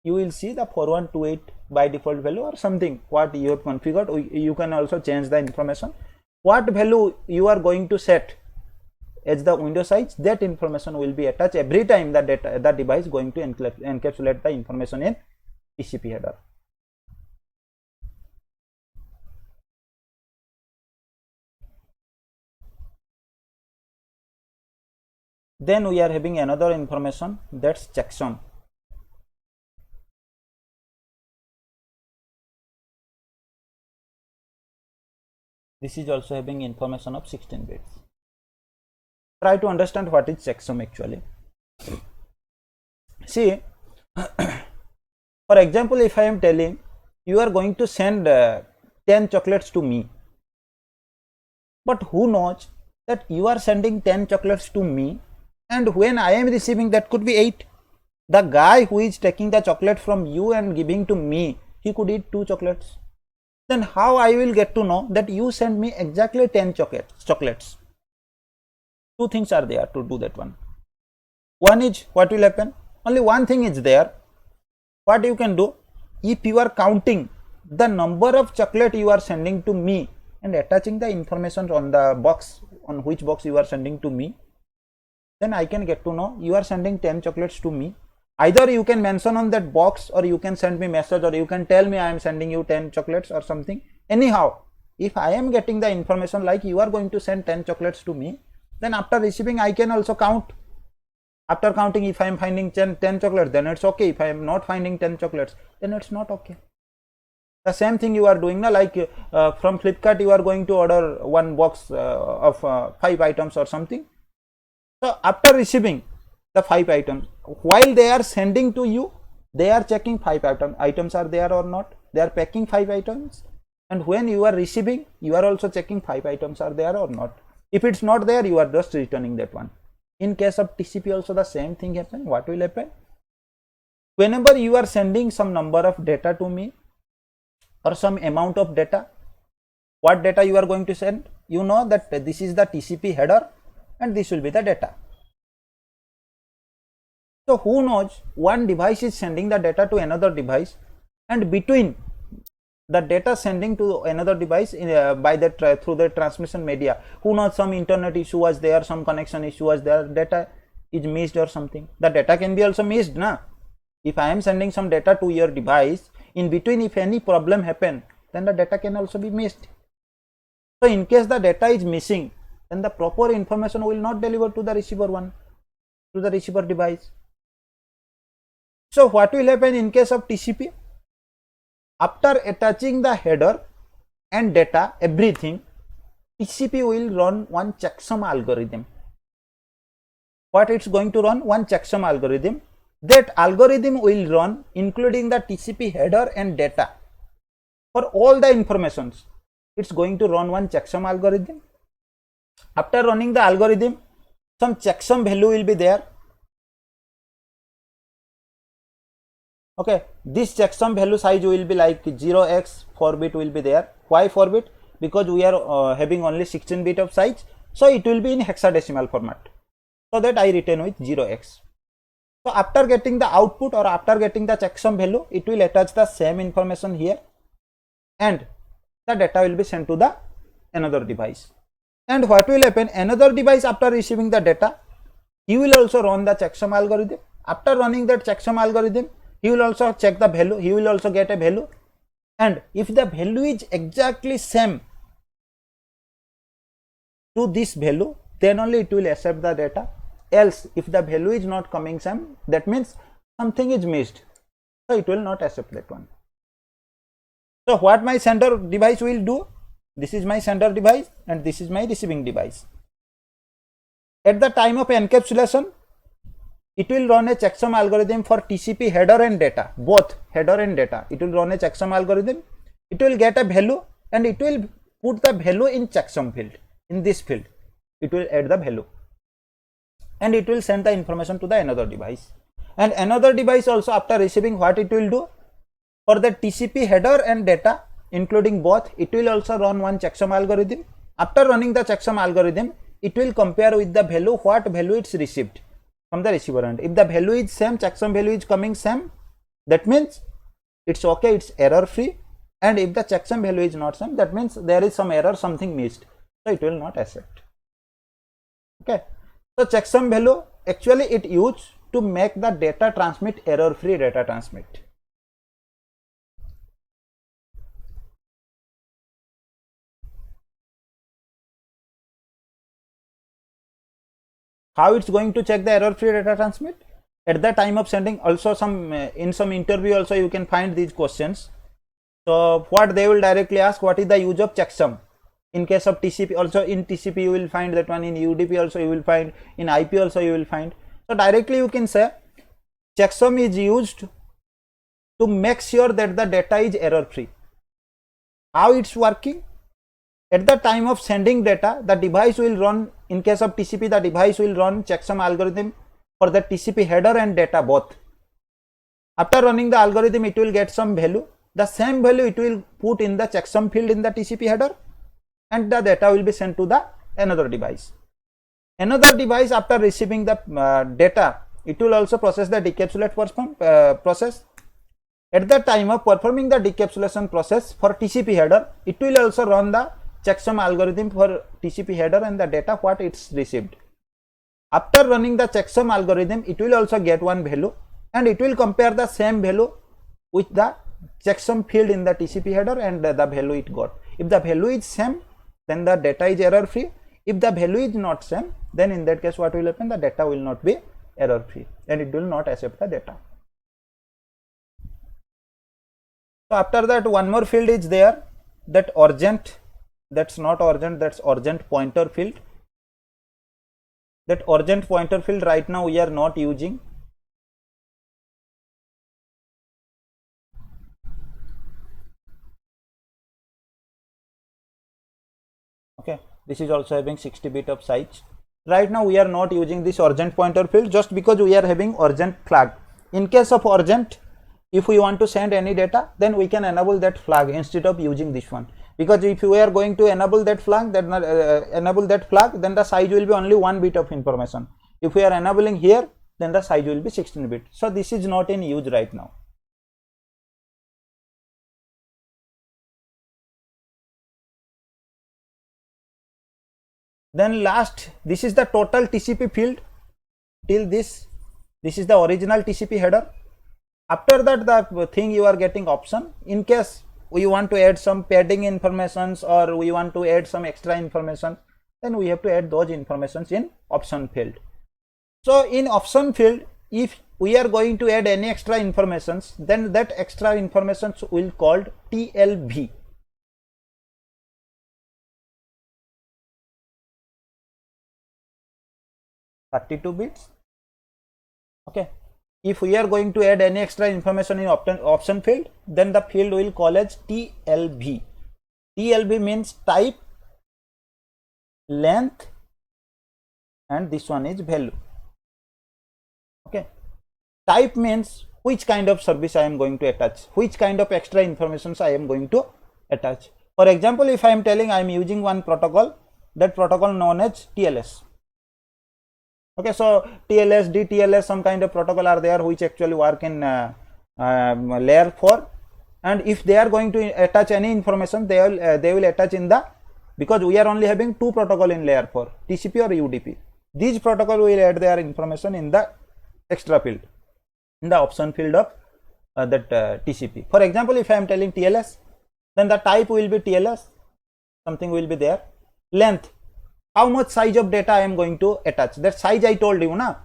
You will see the 4128 by default value or something what you have configured. You can also change the information. What value you are going to set as the window size, that information will be attached every time the device going to encapsulate the information in TCP header. Then we are having another information, that's checksum. This is also having information of 16 bits. Try to understand what is checksum actually. See, for example, if I am telling you are going to send 10 chocolates to me, but who knows that you are sending 10 chocolates to me, and when I am receiving, that could be 8. The guy who is taking the chocolate from you and giving to me, he could eat 2 chocolates. Then how I will get to know that you send me exactly 10 chocolates? Two things are there to do that one. One is, what will happen? Only one thing is there. What you can do, if you are counting the number of chocolate you are sending to me and attaching the information on the box, on which box you are sending to me, then I can get to know you are sending 10 chocolates to me. Either you can mention on that box, or you can send me message, or you can tell me I am sending you 10 chocolates or something. Anyhow, if I am getting the information like you are going to send 10 chocolates to me, then after receiving I can also count. After counting, if I am finding 10 chocolates, then it's okay. If I am not finding 10 chocolates, then it's not okay. The same thing you are doing now, like from Flipkart you are going to order one box of 5 items or something. So after receiving the 5 items, while they are sending to you, they are checking 5 items are there or not. They are packing 5 items, and when you are receiving, you are also checking 5 items are there or not. If it's not there, you are just returning that one. In case of TCP also the same thing happen. What will happen? Whenever you are sending some number of data to me or some amount of data, what data you are going to send? You know that this is the TCP header and this will be the data. So who knows, one device is sending the data to another device, and between the data sending to another device by that through the transmission media, who knows, some internet issue was there, some connection issue was there, data is missed or something. The data can be also missed, na? If I am sending some data to your device, in between if any problem happen, then the data can also be missed. So in case the data is missing, then the proper information will not deliver to the receiver one, to the receiver device. So what will happen in case of TCP? After attaching the header and data, everything, TCP will run one checksum algorithm. what it's going to run? One checksum algorithm. That algorithm will run including the TCP header and data. For all the informations, it's going to run one checksum algorithm. After running the algorithm, some checksum value will be there. Okay, this checksum value size will be like 0x 4 bit will be there. Why 4 bit? Because we are having only 16 bit of size, so it will be in hexadecimal format. So that I retain with 0x. So after getting the output or after getting the checksum value, it will attach the same information here, and the data will be sent to the another device. And what will happen? Another device, after receiving the data, he will also run the checksum algorithm. After running that checksum algorithm, he will also check the value, he will also get a value, and if the value is exactly same to this value, then only it will accept the data. Else, if the value is not coming same, that means something is missed, so it will not accept that one. So what my sender device will do? This is my sender device and this is my receiving device. At the time of encapsulation, it will run a checksum algorithm for TCP header and data, both header and data. It will run a checksum algorithm. It will get a value and it will put the value in checksum field. In this field, it will add the value and it will send the information to the another device. And another device also, after receiving, what it will do? For the TCP header and data, including both, it will also run one checksum algorithm. After running the checksum algorithm, it will compare with the value, what value it's received from the receiver end. If the value is same, checksum value is coming same, that means it's okay, it's error free. And if the checksum value is not same, that means there is some error, something missed, so it will not accept. Okay, so checksum value, actually it used to make the data transmit error free data transmit. How it's going to check the error free data transmit? At the time of sending, also some in some interview also you can find these questions. So what they will directly ask, what is the use of checksum? In case of TCP, also in TCP you will find that one, in UDP also you will find, in IP also you will find. So directly you can say checksum is used to make sure that the data is error free. How it's working? At the time of sending data, the device will run, in case of TCP, the device will run checksum algorithm for the TCP header and data both. After running the algorithm, it will get some value. The same value it will put in the checksum field in the TCP header, and the data will be sent to the another device. Another device, after receiving the data, it will also process the decapsulate process. At the time of performing the decapsulation process for TCP header, it will also run the checksum algorithm for TCP header and the data what it's received. After running the checksum algorithm, it will also get one value and it will compare the same value with the checksum field in the TCP header and the value it got. If the value is same, then the data is error free. If the value is not same, then in that case what will happen? The data will not be error free and it will not accept the data. So after that, one more field is there, that urgent, that's not urgent, that's urgent pointer field. That urgent pointer field right now we are not using. Okay, this is also having 60 bit of size. Right now we are not using this urgent pointer field just because we are having urgent flag. In case of urgent, if we want to send any data, then we can enable that flag instead of using this one. Because if we are going to enable that flag, then the size will be only 1 bit of information. If we are enabling here, then the size will be 16 bit. So this is not in use right now. Then last, this is the total TCP field till this. This is the original TCP header. After that, the thing you are getting option. In case we want to add some padding informations or we want to add some extra information, then we have to add those informations in option field. So in option field, if we are going to add any extra informations, then that extra informations will called TLV. 32 bits. Okay. If we are going to add any extra information in option field, then the field will call as TLB. TLB means type, length, and this one is value. Okay. Type means which kind of service I am going to attach, which kind of extra information I am going to attach. For example, if I am telling I am using one protocol, that protocol known as TLS. Okay, so TLS, DTLS, some kind of protocol are there which actually work in layer 4, and if they are going to attach any information, they will attach in the, because we are only having two protocol in layer 4, TCP or UDP. These protocol will add their information in the extra field, in the option field of that TCP. For example, if I am telling TLS, then the type will be TLS, something will be there. Length, how much size of data I am going to attach, that size I told you na,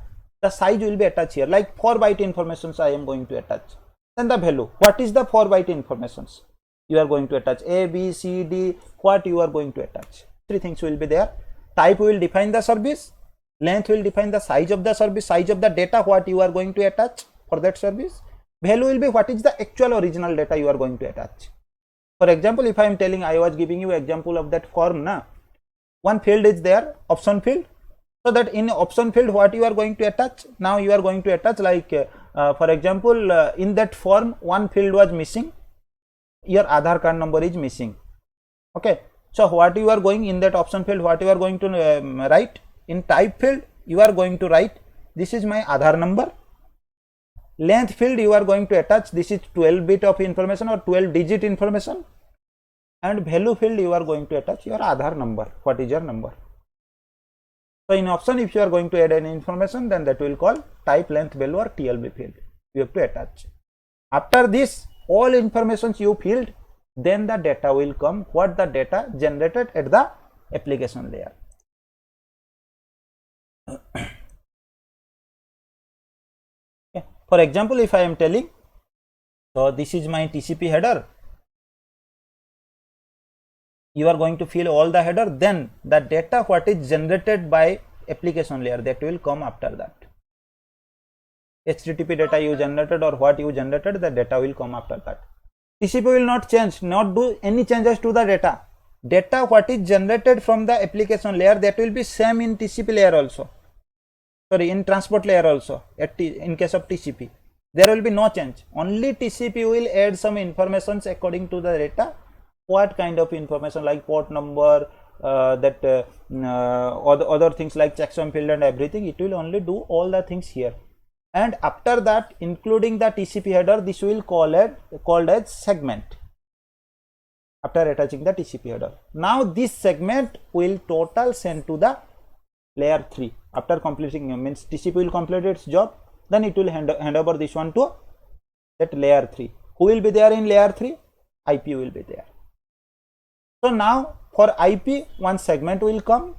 the size will be attached here, like 4 byte informations I am going to attach. Then the value, what is the 4 byte informations you are going to attach, A, B, C, D, what you are going to attach. 3 things will be there. Type will define the service, length will define the size of the service, size of the data what you are going to attach for that service. Value will be what is the actual original data you are going to attach. For example, if I am telling, I was giving you example of that form na, one field is there, option field. So that in option field what you are going to attach, now you are going to attach like for example, in that form one field was missing, your Aadhaar card number is missing. Okay, so what you are going in that option field, what you are going to write in type field, you are going to write this is my Aadhaar number. Length field you are going to attach, this is 12 bit of information or 12 digit information, and value field you are going to attach your Aadhaar number, what is your number. So in option, if you are going to add any information, then that will call type, length, value or TLB field you have to attach. After this all informations you filled, then the data will come, what the data generated at the application layer. Okay. For example, if I am telling, so this is my TCP header, you are going to fill all the header, then the data what is generated by application layer, that will come after that. HTTP data you generated or what you generated, the data will come after that. TCP will not change, not do any changes to the data. Data what is generated from the application layer, that will be same in TCP layer also, sorry, in transport layer also. In case of TCP, there will be no change, only TCP will add some informations according to the data. What kind of information, like port number, other things like checksum field and everything, it will only do all the things here. And after that, including the TCP header, this will called as segment after attaching the TCP header. Now this segment will total send to the layer 3 after completing, means TCP will complete its job, then it will hand over this one to that layer 3. Who will be there in layer 3? IP will be there. So now for IP, one segment will come.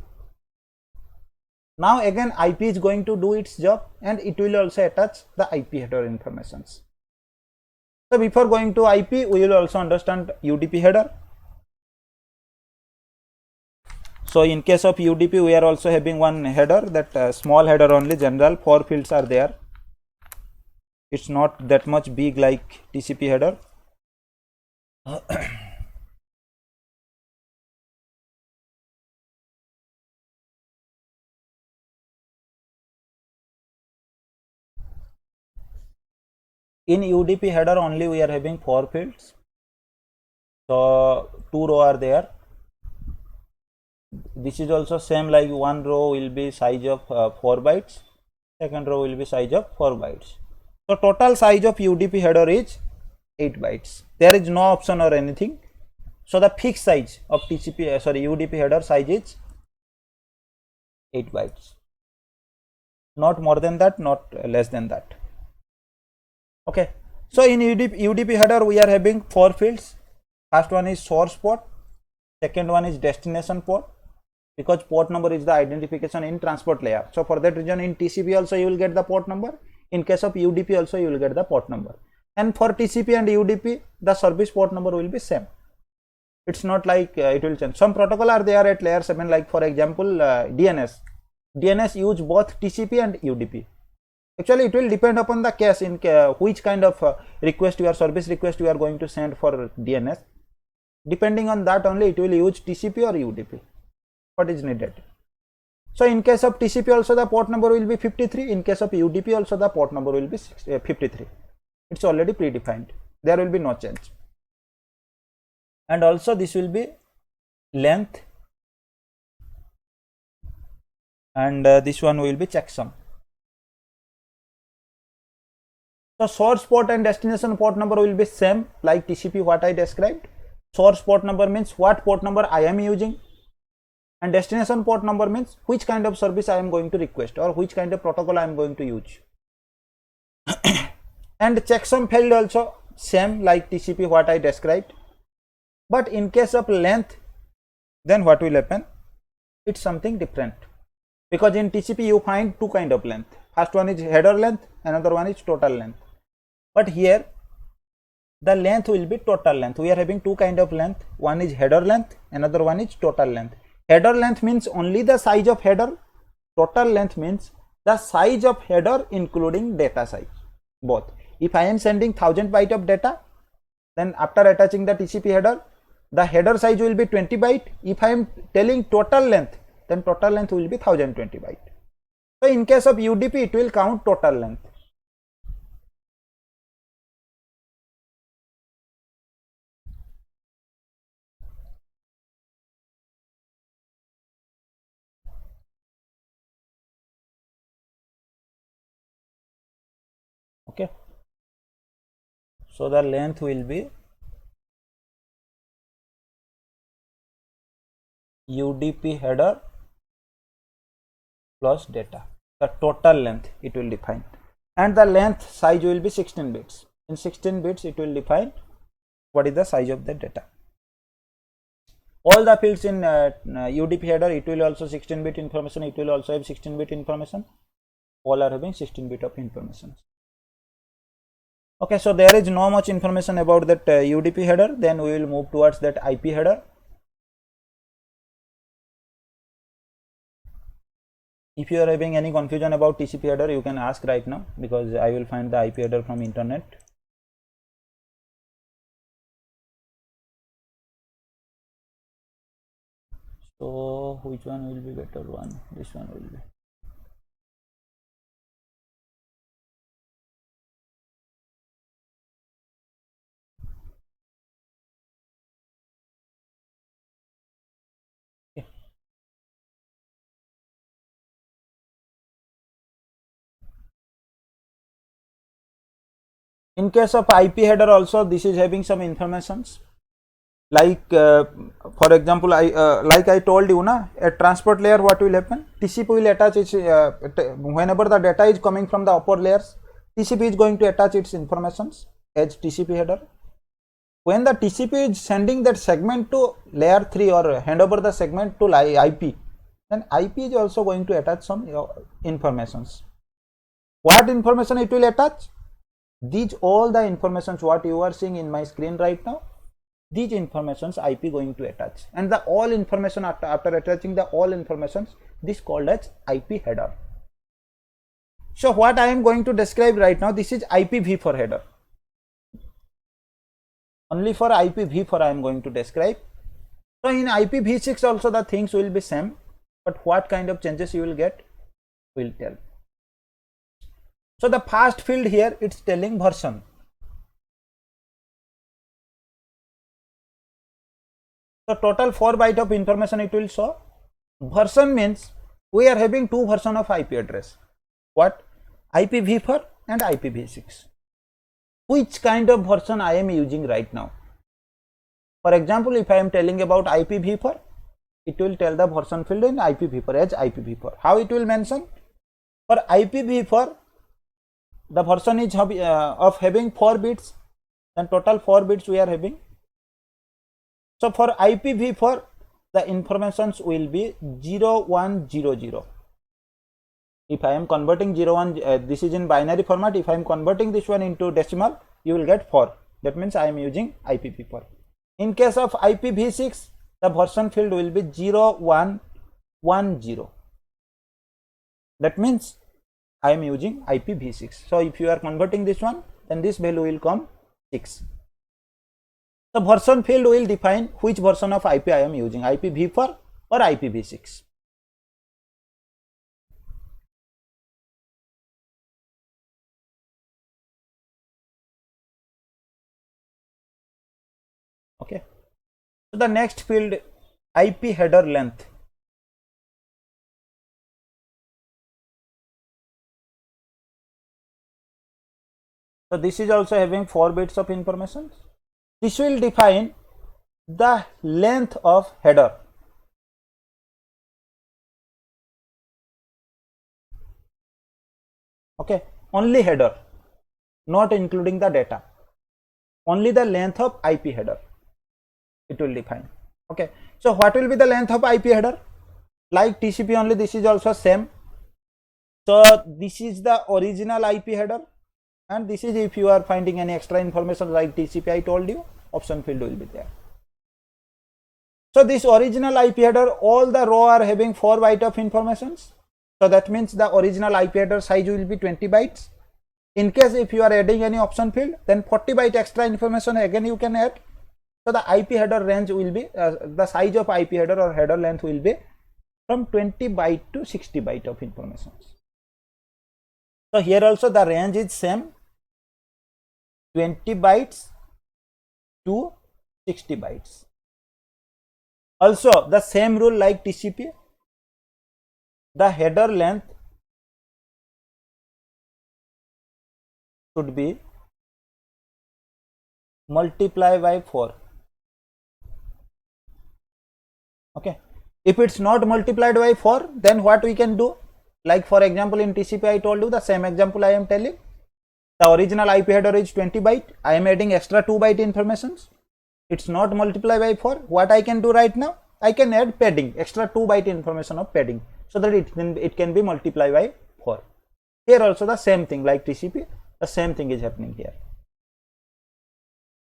Now again IP is going to do its job, and it will also attach the IP header informations. So before going to IP, we will also understand UDP header. So in case of UDP, we are also having one header, that small header only, general, 4 fields are there. It's not that much big like TCP header. In UDP header only we are having 4 fields. So 2 row are there. This is also same, like one row will be size of 4 bytes, second row will be size of 4 bytes. So total size of UDP header is 8 bytes. There is no option or anything. So the fixed size of UDP header size is 8 bytes. Not more than that, not less than that. Okay. So in UDP header we are having 4 fields. First one is source port, second one is destination port, because port number is the identification in transport layer. So for that reason, in TCP also you will get the port number. In case of UDP also you will get the port number. And for TCP and UDP, the service port number will be same. It's not like it will change. Some protocol are there at layer 7, like for example DNS. DNS use both TCP and UDP. Actually, it will depend upon the case in which kind of request your service request you are going to send for DNS. Depending on that only, it will use TCP or UDP. What is needed. So in case of TCP also the port number will be 53. In case of UDP also the port number will be 53. It's already predefined. There will be no change. And also this will be length, and this one will be checksum. So source port and destination port number will be same like TCP what I described. Source port number means what port number I am using, and destination port number means which kind of service I am going to request or which kind of protocol I am going to use. And checksum field also same like TCP what I described. But in case of length, then what will happen? It's something different, because in TCP you find two kind of length. First one is header length, another one is total length. But here the length will be total length. We are having two kind of length. One is header length, another one is total length. Header length means only the size of header. Total length means the size of header including data size, both. If I am sending 1000 byte of data, then after attaching the TCP header, the header size will be 20 byte. If I am telling total length, then total length will be 1020 byte. So in case of UDP, it will count total length. Okay. So the length will be UDP header plus data. The total length it will define, and the length size will be 16 bits. In 16 bits it will define what is the size of the data. All the fields in UDP header, it will also 16-bit information, it will also have 16-bit information. All are having 16-bit of information. Okay, so there is no much information about that UDP header. Then we will move towards that IP header. If you are having any confusion about TCP header, you can ask right now, because I will find the IP header from internet. So which one will be better one? This one will be. Okay. In case of IP header also, this is having some informations. Like for example, like I told you na, at transport layer what will happen? TCP will attach its whenever the data is coming from the upper layers, TCP is going to attach its informations as TCP header. When the TCP is sending that segment to layer 3 or hand over the segment to IP, then IP is also going to attach some informations. What information it will attach? These all the informations what you are seeing in my screen right now, these informations IP going to attach, and the all information after attaching the all informations, this called as IP header. So what I am going to describe right now, this is IPv4 header. Only for IPv4 I am going to describe. So in IPv6 also the things will be same, but what kind of changes you will get, will tell. So the first field here, it's telling version. So total 4 byte of information it will show. Version means we are having two version of IP address. What? IPv4 and IPv6. Which kind of version I am using right now? For example, if I am telling about IPv4, it will tell the version field in IPv4 as IPv4. How it will mention? For IPv4, the version is of having 4 bits, and total 4 bits we are having. So for IPv4, the informations will be 0100. If I am converting 01, this is in binary format. If I am converting this one into decimal, you will get 4. That means I am using IPv4. In case of IPv6, the version field will be 0110. That means I am using IPv6. So if you are converting this one, then this value will come 6. The version field will define which version of IP I am using, IPv4 or IPv6. Okay. So the next field, IP header length. So this is also having 4 bits of information. This will define the length of header. Okay, only header, not including the data. Only the length of IP header it will define. Okay, so what will be the length of IP header? Like TCP only, this is also same. So this is the original IP header, and this is if you are finding any extra information like TCP I told you, option field will be there. So this original IP header, all the row are having 4 bytes of informations. So that means the original IP header size will be 20 bytes. In case if you are adding any option field, then 40 byte extra information again you can add. So the IP header range will be, the size of IP header or header length will be from 20 byte to 60 byte of information. So here also the range is same, 20 bytes to 60 bytes. Also the same rule like TCP, the header length should be multiply by 4. Okay, if it's not multiplied by 4, then what we can do, like for example in TCP I told you the same example I am telling. The original IP header is 20 byte, I am adding extra 2 byte informations, it's not multiplied by 4. What I can do right now, I can add padding, extra 2 byte information of padding, so that it can be multiplied by 4. Here also the same thing like TCP, the same thing is happening here.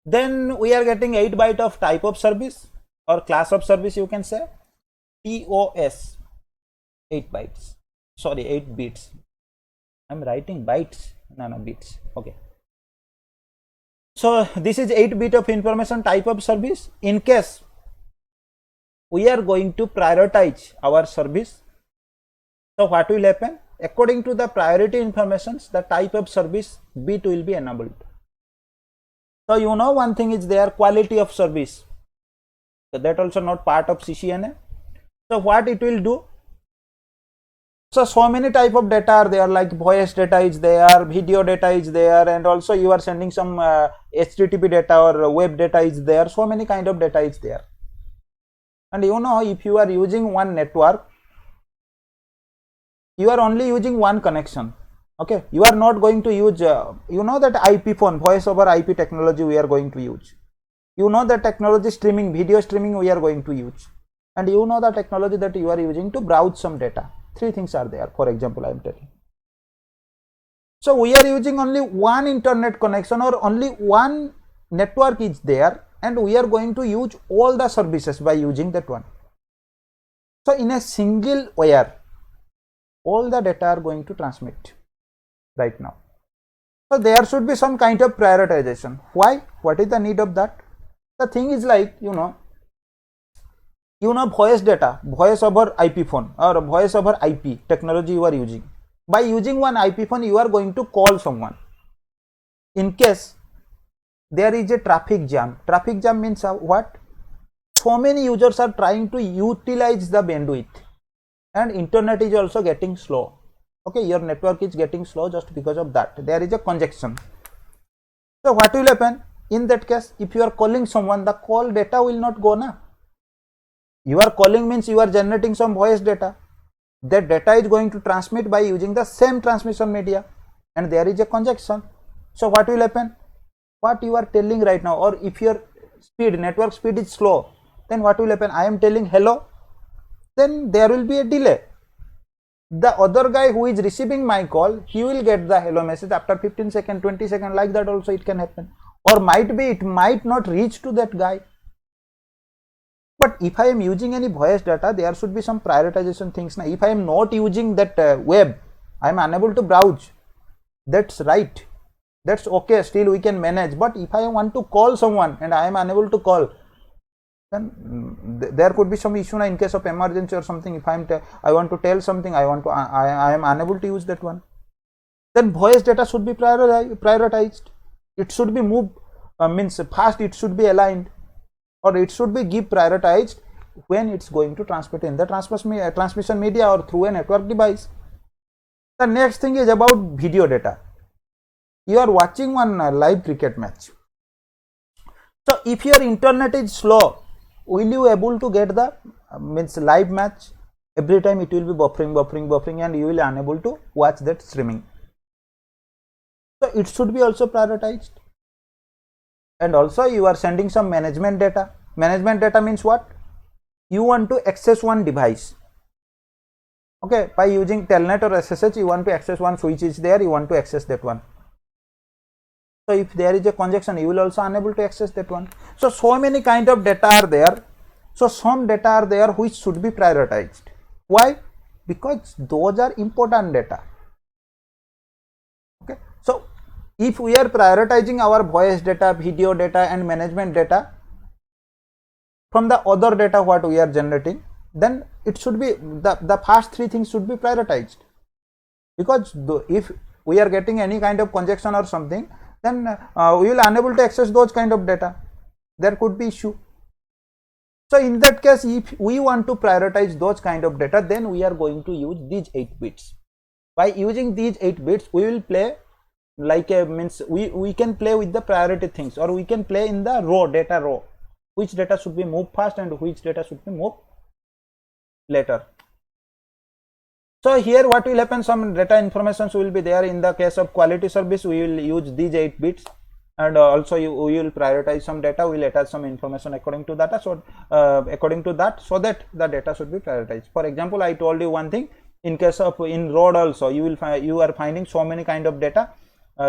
Then we are getting 8 byte of type of service or class of service, you can say TOS, 8 bytes, sorry 8 bits. I'm writing bytes, no bits. Okay, so this is 8 bit of information type of service. In case we are going to prioritize our service, so what will happen, according to the priority informations, the type of service bit will be enabled. So you know one thing is there, quality of service, so that also not part of CCNA. So what it will do, so many type of data are there, like voice data is there, video data is there, and also you are sending some HTTP data or web data is there, so many kind of data is there. And you know, if you are using one network, you are only using one connection. Okay, you are not going to use, you know that IP phone, voice over IP technology we are going to use. You know the technology streaming, video streaming we are going to use. And you know the technology that you are using to browse some data. 3 things are there, for example I am telling. So we are using only one internet connection or only one network is there, and we are going to use all the services by using that one. So in a single wire, all the data are going to transmit right now. So there should be some kind of prioritization. Why? What is the need of that? The thing is like, you know voice data, voice over IP phone or voice over IP technology you are using. By using one IP phone, you are going to call someone. In case there is a traffic jam means what? So many users are trying to utilize the bandwidth, and internet is also getting slow. Okay, your network is getting slow just because of that. There is a congestion. So what will happen in that case? If you are calling someone, the call data will not go now. You are calling means you are generating some voice data. That data is going to transmit by using the same transmission media, and there is a congestion. So what will happen? What you are telling right now, or if your network speed is slow, then what will happen? I am telling hello, then there will be a delay. The other guy who is receiving my call, he will get the hello message after 15 seconds, 20 seconds, like that also it can happen. Or might be it might not reach to that guy. But if I am using any voice data, there should be some prioritization things. Now, if I am not using that web, I am unable to browse. That's right. That's okay. Still we can manage. But if I want to call someone and I am unable to call, then there could be some issue in case of emergency or something. If I want to tell something, I am unable to use that one. Then voice data should be prioritized. It should be moved, means fast. It should be aligned, or it should be prioritized when it's going to transmit in the transmission media or through a network device. The next thing is about video data. You are watching one live cricket match. So if your internet is slow, will you able to get the means live match? Every time it will be buffering, and you will unable to watch that streaming. So it should be also prioritized. And also you are sending some management data. Management data means what? You want to access one device. Okay, by using telnet or SSH, you want to access one switch is there, you want to access that one. So if there is a congestion, you will also unable to access that one. So many kind of data are there. So some data are there which should be prioritized. Why? Because those are important data. Okay. So if we are prioritizing our voice data, video data and management data from the other data what we are generating, then it should be the first three things should be prioritized. Because if we are getting any kind of congestion or something, then we will unable to access those kind of data. There could be issue. So in that case, if we want to prioritize those kind of data, then we are going to use these 8 bits. By using these 8 bits, we will play like a means we can play with the priority things, or we can play in the data row. Which data should be moved first and which data should be moved later. So here what will happen, some data informations will be there. In the case of quality service, we will use these 8 bits, and also we will prioritize some data, we will attach some information according to data, so so that the data should be prioritized. For example, I told you one thing, in case of in road also, you are finding so many kind of data,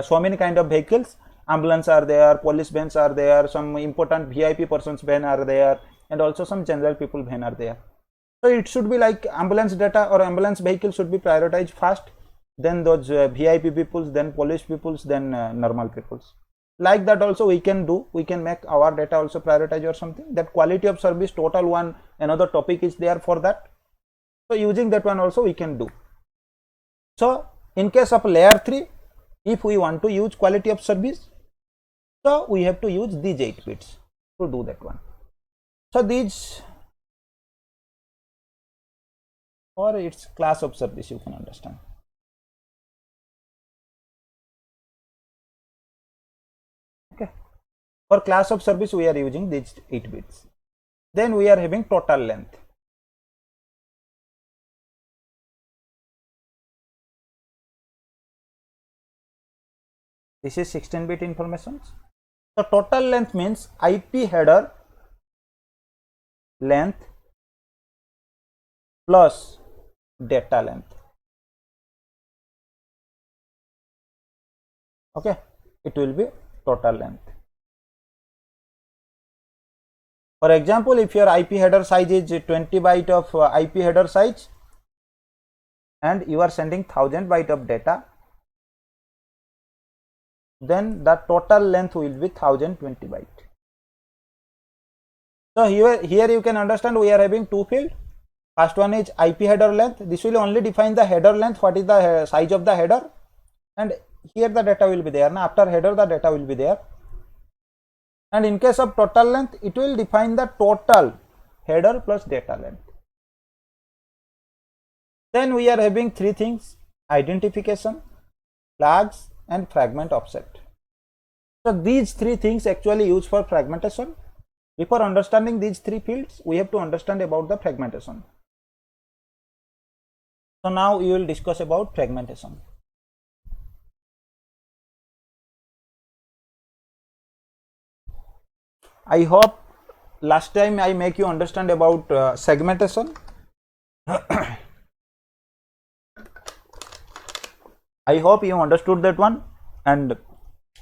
so many kind of vehicles. Ambulance are there, police vans are there, some important VIP persons van are there, and also some general people van are there. So it should be like ambulance data or ambulance vehicle should be prioritized first, then those VIP peoples, then police peoples, then normal peoples. Like that also we can do, we can make our data also prioritize or something. That quality of service total one, another topic is there for that. So using that one also we can do. So in case of layer 3, if we want to use quality of service, so we have to use these 8 bits to do that one. So these, or it's class of service, you can understand. Okay, for class of service we are using these 8 bits. Then we are having total length. This is 16-bit information. So total length means IP header length plus data length. Okay, it will be total length. For example, if your IP header size is 20 byte of IP header size and you are sending 1000 byte of data, then the total length will be 1020 byte. So here you can understand we are having 2 fields. First one is IP header length. This will only define the header length, what is the size of the header, and here the data will be there. Now after header the data will be there. And in case of total length, it will define the total header plus data length. Then we are having 3 things: identification, flags and fragment offset. So these 3 things actually used for fragmentation. Before understanding these 3 fields, we have to understand about the fragmentation. So now we will discuss about fragmentation. I hope last time I make you understand about segmentation. I hope you understood that one, and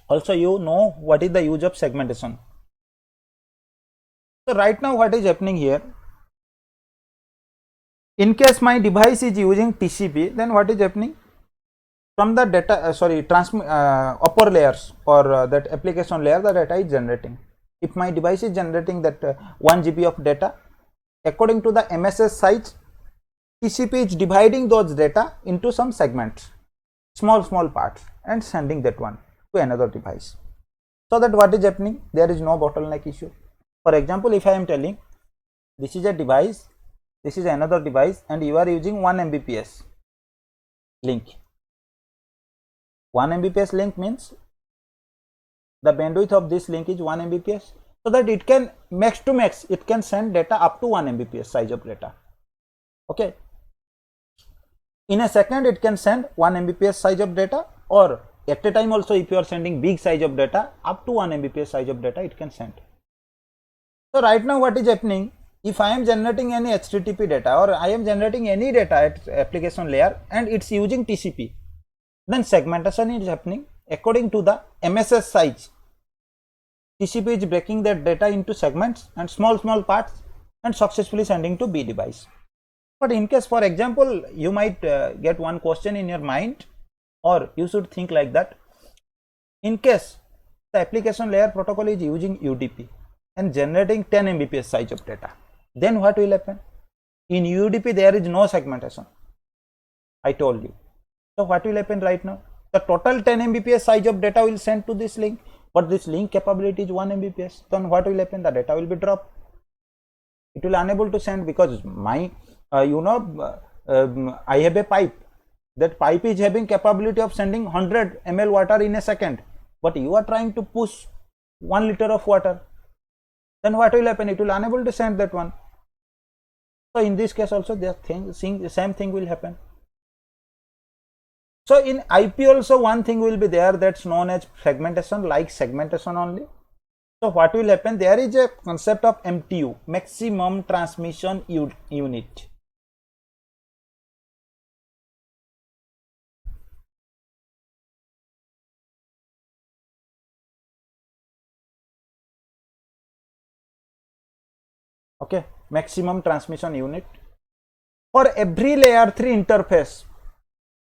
also you know what is the use of segmentation. So right now what is happening here, in case my device is using TCP, then what is happening, from the data upper layers or that application layer, the data is generating. If my device is generating that 1 GB of data, according to the MSS size, TCP is dividing those data into some segments, small parts, and sending that one to another device. So that what is happening, there is no bottleneck issue. For example, if I am telling this is a device, this is another device, and you are using 1 Mbps link. 1 Mbps link means the bandwidth of this link is 1 Mbps, so that it can max to max it can send data up to 1 Mbps size of data. Okay, in a second it can send 1 Mbps size of data, or at a time also if you are sending big size of data, up to 1 Mbps size of data it can send. So right now what is happening, if I am generating any HTTP data or I am generating any data at application layer and it's using TCP, then segmentation is happening according to the MSS size. TCP is breaking that data into segments and small parts and successfully sending to B device. But in case, for example, you might get one question in your mind, or you should think like that. In case the application layer protocol is using UDP and generating 10 Mbps size of data, then what will happen? In UDP there is no segmentation, I told you. So what will happen right now? The total 10 Mbps size of data will send to this link, but this link capability is 1 Mbps. Then what will happen? The data will be dropped. It will unable to send because my I have a pipe. That pipe is having capability of sending 100 ml water in a second, but you are trying to push 1 liter of water. Then what will happen? It will unable to send that one. So in this case also the same thing will happen. So in IP also one thing will be there, that's known as fragmentation, like segmentation only. So what will happen? There is a concept of MTU, maximum transmission unit. Okay, maximum transmission unit for every layer 3 interface.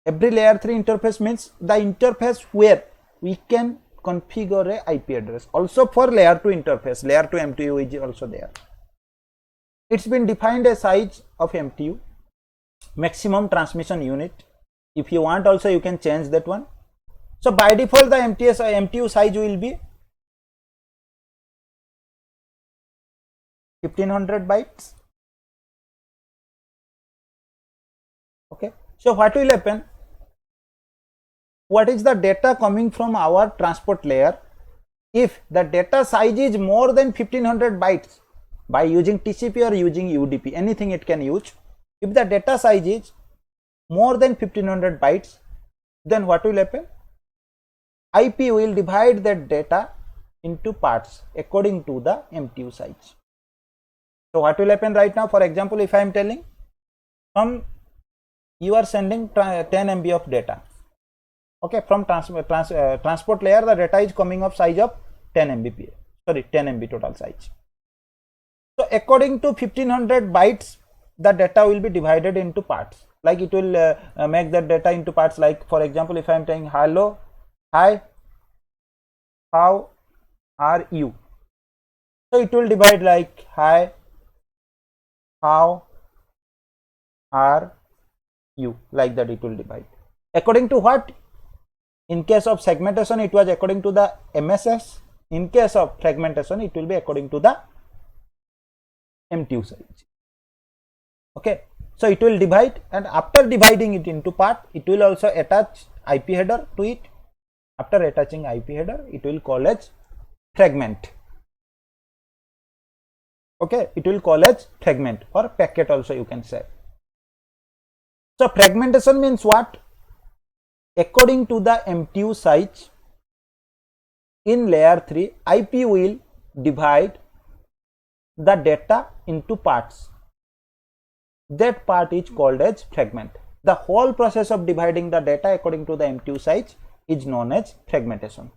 Every layer 3 interface means the interface where we can configure a IP address. Also for layer 2 interface, layer 2 MTU is also there. It's been defined a size of MTU, maximum transmission unit. If you want also you can change that one. So by default the MTU size will be 1500 bytes. Okay, so what will happen? What is the data coming from our transport layer? If the data size is more than 1500 bytes, by using TCP or using UDP, anything it can use. If the data size is more than 1500 bytes, then what will happen? IP will divide that data into parts according to the MTU size. So what will happen right now? For example, if I am telling you are sending 10 MB of data. Okay, from transport layer the data is coming of size of 10 MB, sorry 10 MB total size. So according to 1500 bytes the data will be divided into parts, like it will make that data into parts, like for example if I am saying hello, hi, how are you, so it will divide like hi, how are you, like that it will divide. According to what? In case of segmentation it was according to the MSS. In case of fragmentation it will be according to the MTU size. Okay, so it will divide, and after dividing it into part it will also attach IP header to it. After attaching IP header it will call as fragment. Okay, it will call as fragment or packet also you can say. So fragmentation means what? According to the MTU size in layer 3, IP will divide the data into parts. That part is called as fragment. The whole process of dividing the data according to the MTU size is known as fragmentation.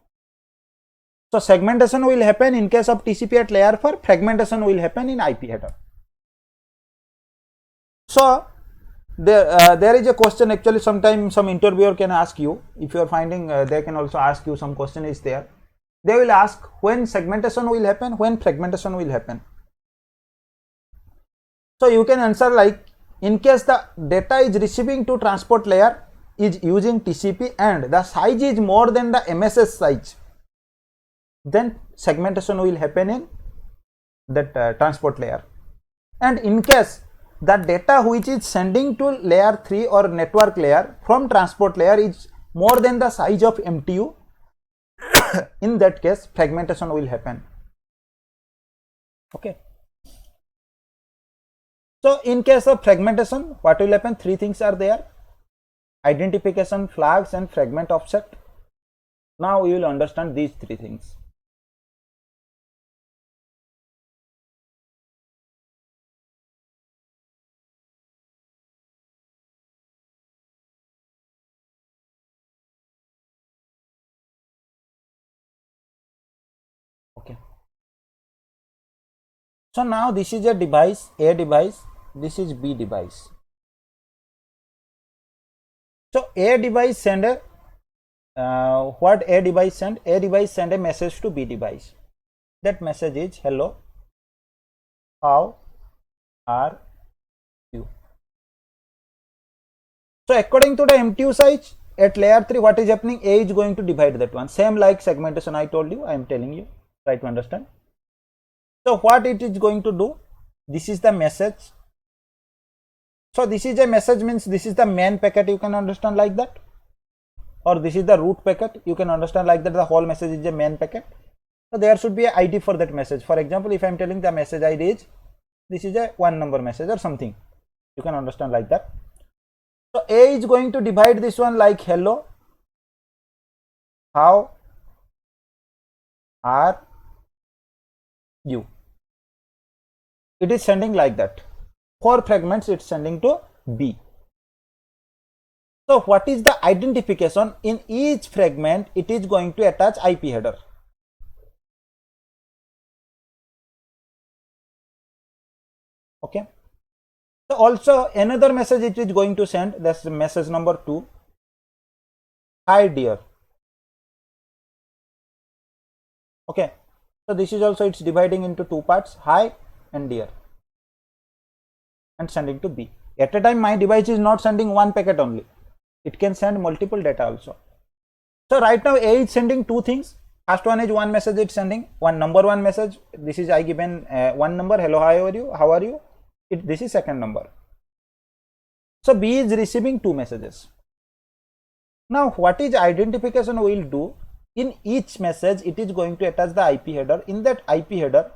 So segmentation will happen in case of TCP at layer 4, fragmentation will happen in IP header. So there is a question actually. Sometimes some interviewer can ask you, if you are finding they can also ask you some question is there. They will ask when segmentation will happen, when fragmentation will happen. So you can answer like, in case the data is receiving to transport layer is using TCP and the size is more than the MSS size, then segmentation will happen in that transport layer. And in case the data which is sending to layer 3 or network layer from transport layer is more than the size of MTU, in that case fragmentation will happen. Okay. So in case of fragmentation, what will happen? Three things are there: identification, flags, and fragment offset. Now you will understand these three things. Okay. So now this is a device, A device, this is B device. So A device send a what A device send? A device send a message to B device. That message is, hello, how are you? So according to the MTU size at layer 3, what is happening? A is going to divide that one. Same like segmentation I told you, I am telling you, try to understand. So what it is going to do? This is the message. So this is a message, means this is the main packet, you can understand like that. Or this is the root packet, you can understand like that. The whole message is a main packet. So there should be an ID for that message. For example, if I am telling the message ID is, this is a 1 number message or something, you can understand like that. So A is going to divide this one like, hello, how are you? It is sending like that. 4 fragments it's sending to B. So what is the identification? In each fragment it is going to attach IP header. Okay. So also another message it is going to send, that's message number 2. Hi dear. Okay. So this is also, it's dividing into 2 parts, hi and dear, and sending to B. At a time my device is not sending 1 packet only, it can send multiple data also. So right now A is sending 2 things. First one is 1 message, it's sending one number, 1 message. This is I given 1 number, hello, how are you? This is second number. So B is receiving 2 messages. Now what is identification we will do? In each message it is going to attach the IP header. In that IP header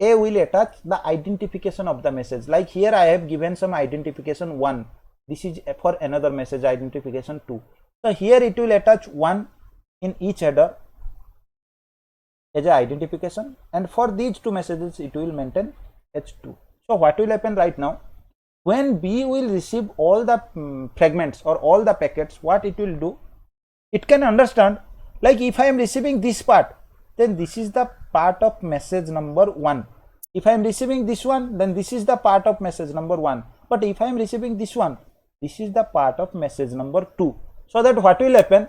A will attach the identification of the message. Like here I have given some identification 1. This is for another message identification 2. So here it will attach 1 in each header as a identification, and for these 2 messages it will maintain H2. So what will happen right now? When B will receive all the fragments or all the packets, what it will do? It can understand, like if I am receiving this part, then this is the part of message number 1. If I am receiving this one, then this is the part of message number 1. But if I am receiving this one, this is the part of message number 2. So that what will happen?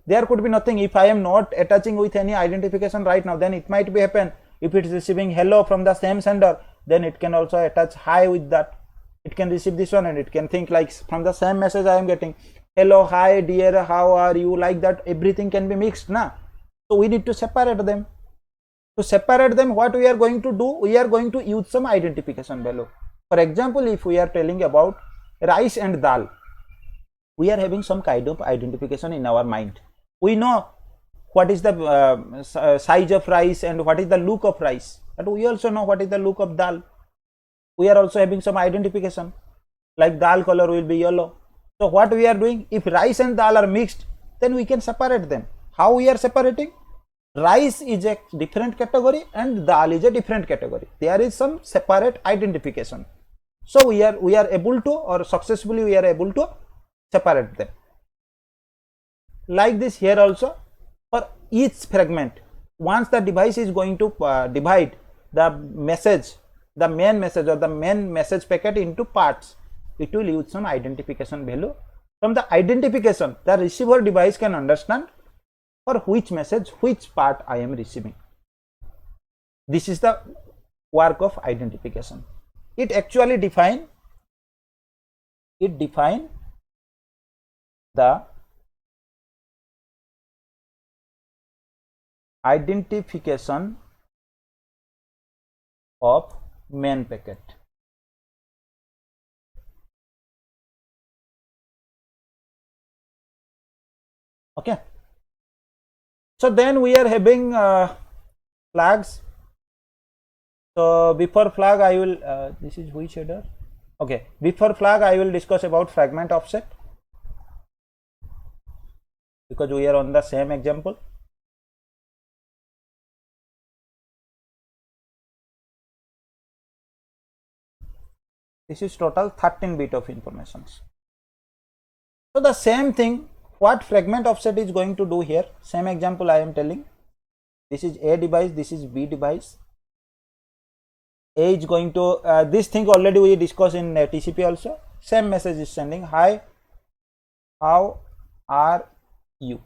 There could be nothing. If I am not attaching with any identification right now, then it might be happen. If it is receiving hello from the same sender, then it can also attach hi with that. It can receive this one and it can think like from the same message I am getting, hello, hi dear, how are you, like that. Everything can be mixed now. So we need to separate them. To separate them, what we are going to do? We are going to use some identification value. For example, if we are telling about rice and dal, we are having some kind of identification in our mind. We know what is the size of rice and what is the look of rice, but we also know what is the look of dal. We are also having some identification, like dal color will be yellow. So what we are doing, if rice and dal are mixed, then we can separate them. How we are separating? Rice is a different category and dal is a different category. There is some separate identification. So we are able to, or successfully we are able to separate them. Like this here also, for each fragment, once the device is going to divide the message, the main message or the main message packet into parts, it will use some identification value. From the identification, the receiver device can understand for which message, which part I am receiving. This is the work of identification. It actually define the identification of main packet. Okay. So then we are having flags. So before flag I will this is which header? Okay, before flag I will discuss about fragment offset, because we are on the same example. This is total 13 bit of information. So the same thing, what fragment offset is going to do here, same example I am telling. This is A device, this is B device. A is going to this thing already we discussed in TCP also. Same message is sending, hi, how are you?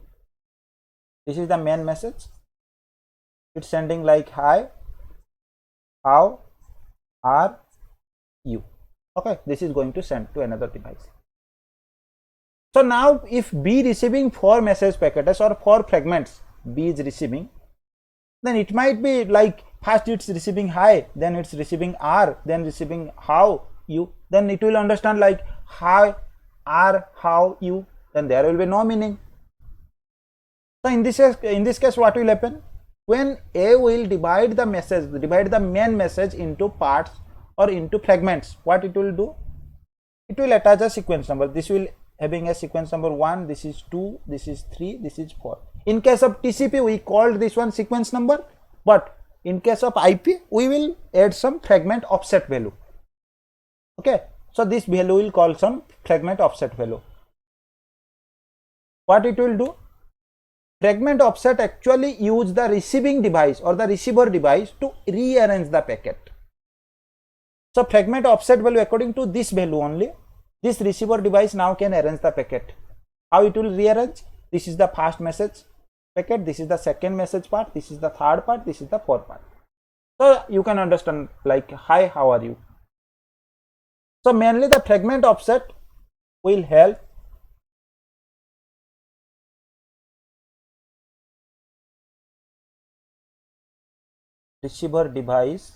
This is the main message. It's sending like, hi, how are you? Okay, this is going to send to another device. So now if B receiving 4 message packets or 4 fragments B is receiving, then it might be like first it's receiving hi, then it's receiving R, then receiving how you, then it will understand like hi, R, how you, then there will be no meaning. So in this case what will happen? When A will divide the main message into parts or into fragments, what it will do? It will attach a sequence number. This will having a sequence number 1, this is 2, this is 3, this is 4. In case of TCP we called this one sequence number, but in case of IP we will add some fragment offset value. Okay, so this value will call some fragment offset value. What it will do? Fragment offset actually use the receiving device or the receiver device to rearrange the packet. So fragment offset value, according to this value only, this receiver device now can arrange the packet. How it will rearrange? This is the first message packet, this is the second message part, this is the third part, this is the fourth part. So you can understand like, hi, how are you? So mainly the fragment offset will help receiver device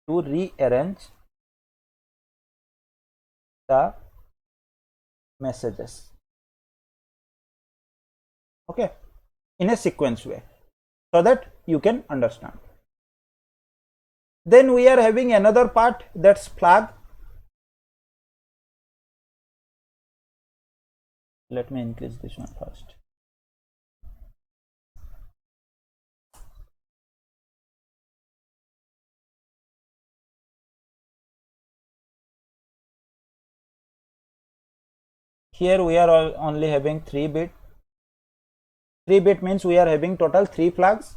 to rearrange the messages, okay, in a sequence way, so that you can understand. Then we are having another part, that's flag. Let me increase this one first. Here we are only having 3 bit. 3 bit means we are having total 3 flags.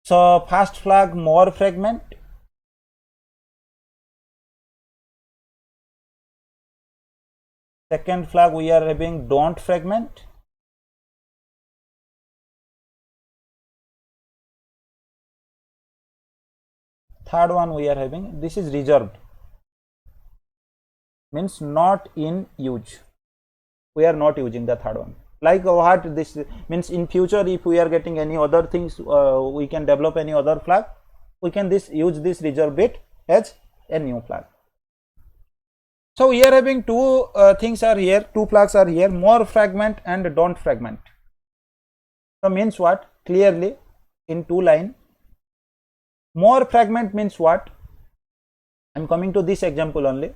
So first flag, more fragment. Second flag we are having don't fragment. Third one we are having, this is reserved, means not in use. We are not using the third one. Like what this means, in future if we are getting any other things, we can develop any other flag, we can use this reserve bit as a new flag. So we are having 2 things are here, 2 flags are here, more fragment and don't fragment. So means what? Clearly in 2 line, more fragment means what? I am coming to this example only.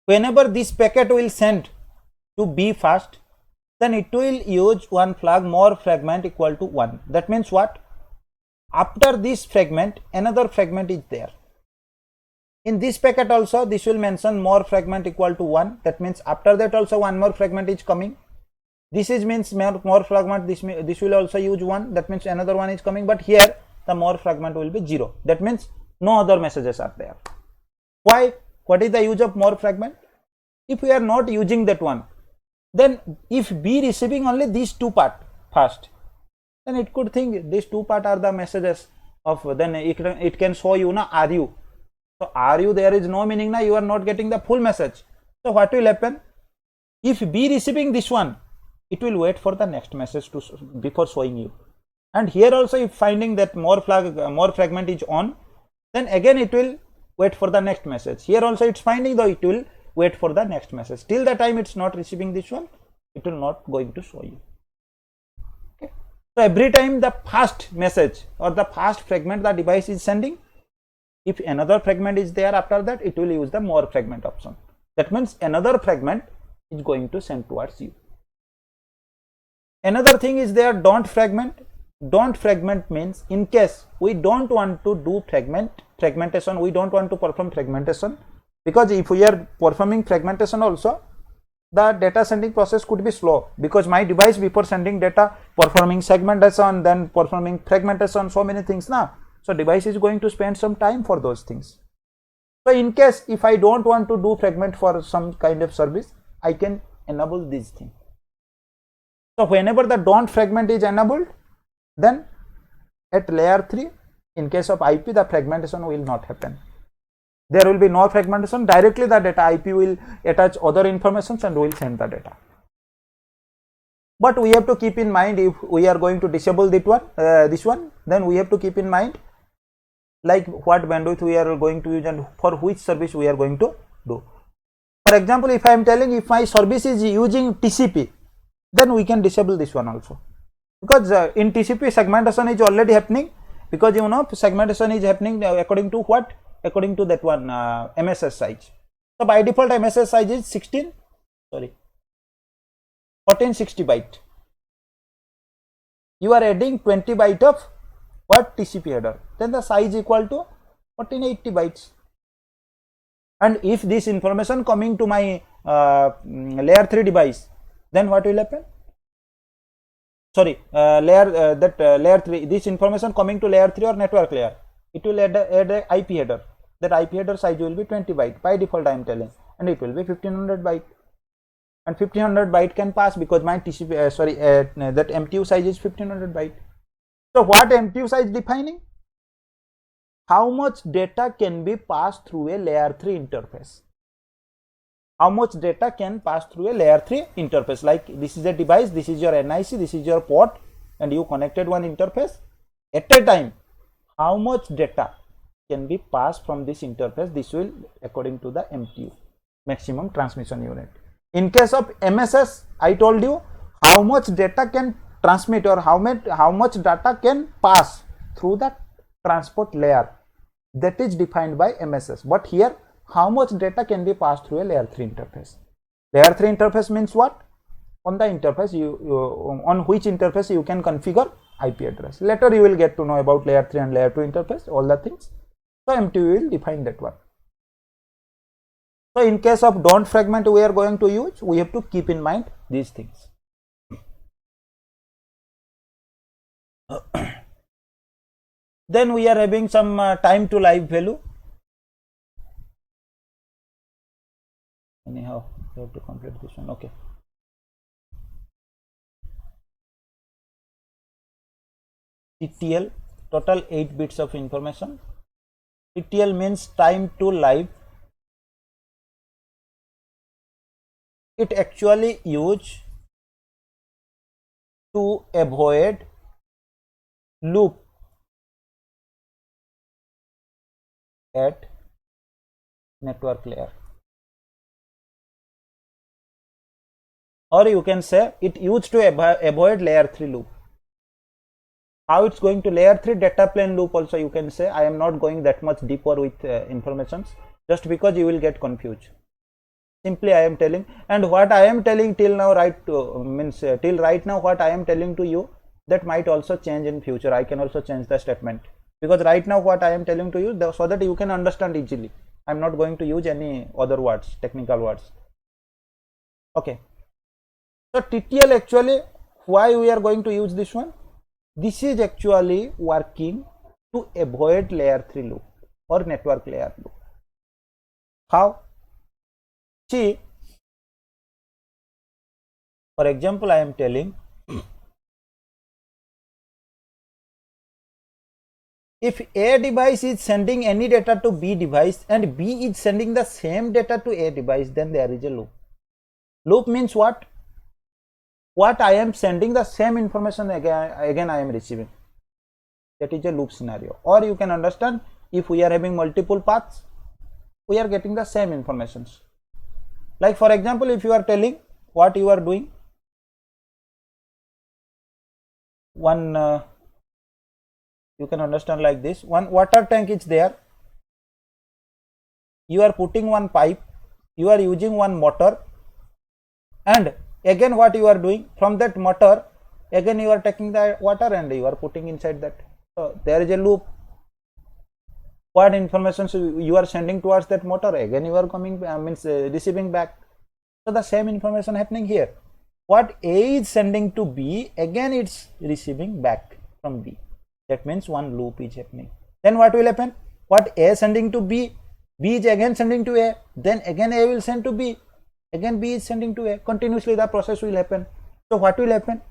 Whenever this packet will send to B first, then it will use one flag, more fragment equal to 1. That means what? After this fragment, another fragment is there. In this packet also, this will mention more fragment equal to 1. That means after that also one more fragment is coming. This is means more fragment, this will also use 1. That means another one is coming, but here the more fragment will be 0. That means no other messages are there. Why? What is the use of more fragment? If we are not using that one, then if B receiving only these two part first, then it could think these two part are the messages of, then it can show you na are you. So are you, there is no meaning na, you are not getting the full message. So what will happen? If B receiving this one, it will wait for the next message to before showing you. And here also if finding that more fragment is on, then again it will wait for the next message. Here also it's finding, though it will wait for the next message. Till the time it's not receiving this one, it will not going to show you. Okay. So every time the first message or the first fragment the device is sending, if another fragment is there after that, it will use the more fragment option. That means another fragment is going to send towards you. Another thing is there, don't fragment. Don't fragment means in case we don't want to do fragmentation, we don't want to perform fragmentation, because if we are performing fragmentation also, the data sending process could be slow, because my device before sending data performing segmentation, then performing fragmentation, so many things now. So device is going to spend some time for those things. So in case if I don't want to do fragment for some kind of service, I can enable this thing. So whenever the don't fragment is enabled, then at layer 3, in case of IP, the fragmentation will not happen. There will be no fragmentation. Directly the data IP will attach other informations and will send the data. But we have to keep in mind, if we are going to disable this one, then we have to keep in mind like what bandwidth we are going to use and for which service we are going to do. For example, if I am telling if my service is using TCP, then we can disable this one also, because in TCP segmentation is already happening, because you know segmentation is happening according to what? According to that one MSS size. So by default MSS size is 1460 byte. You are adding 20 byte of what? TCP header, then the size equal to 1480 bytes. And if this information coming to my layer 3 device, then what will happen? Sorry, layer 3, this information coming to layer 3 or network layer, it will add a IP header. That IP header size will be 20 byte by default I am telling, and it will be 1500 byte. And 1500 byte can pass because my TCP that MTU size is 1500 byte. So what MTU size defining? How much data can be passed through a layer 3 interface? How much data can pass through a layer 3 interface? Like this is a device, this is your NIC, this is your port, and you connected one interface. At a time, how much data can be passed from this interface? This will according to the MTU, maximum transmission unit. In case of MSS, I told you how much data can transmit or how much data can pass through the transport layer. That is defined by MSS. But here, how much data can be passed through a layer 3 interface? Layer 3 interface means what? On the interface, on which interface you can configure IP address. Later you will get to know about layer 3 and layer 2 interface, all the things. So MTU will define that one. So in case of don't fragment we are going to use, we have to keep in mind these things. Then we are having some time to live value. Anyhow, we have to complete this one. Okay. TTL, total 8 bits of information. TTL means time to live. It actually used to avoid loop at network layer, or you can say it used to avoid layer 3 loop. How it's going to layer 3 data plane loop also you can say. I am not going that much deeper with informations, just because you will get confused. Simply I am telling, and what I am telling till now till right now what I am telling to you, that might also change in future. I can also change the statement, because right now what I am telling to you, so that you can understand easily. I am not going to use any other words, technical words. Okay. So TTL actually, why we are going to use this one? This is actually working to avoid layer 3 loop or network layer loop. How? See, for example, I am telling if A device is sending any data to B device and B is sending the same data to A device, then there is a loop. Loop means what? What I am sending the same information again I am receiving. That is a loop scenario. Or you can understand, if we are having multiple paths, we are getting the same informations. Like for example, if you are telling what you are doing, one you can understand like this. One water tank is there, you are putting one pipe, you are using one motor, and again what you are doing, from that motor again you are taking the water and you are putting inside that. So there is a loop. What information you are sending towards that motor, again you are coming receiving back. So the same information happening here. What A is sending to B, again it's receiving back from B. That means one loop is happening. Then what will happen? What A is sending to B, B is again sending to A, then again A will send to B, again B is sending to A. Continuously the process will happen. So what will happen?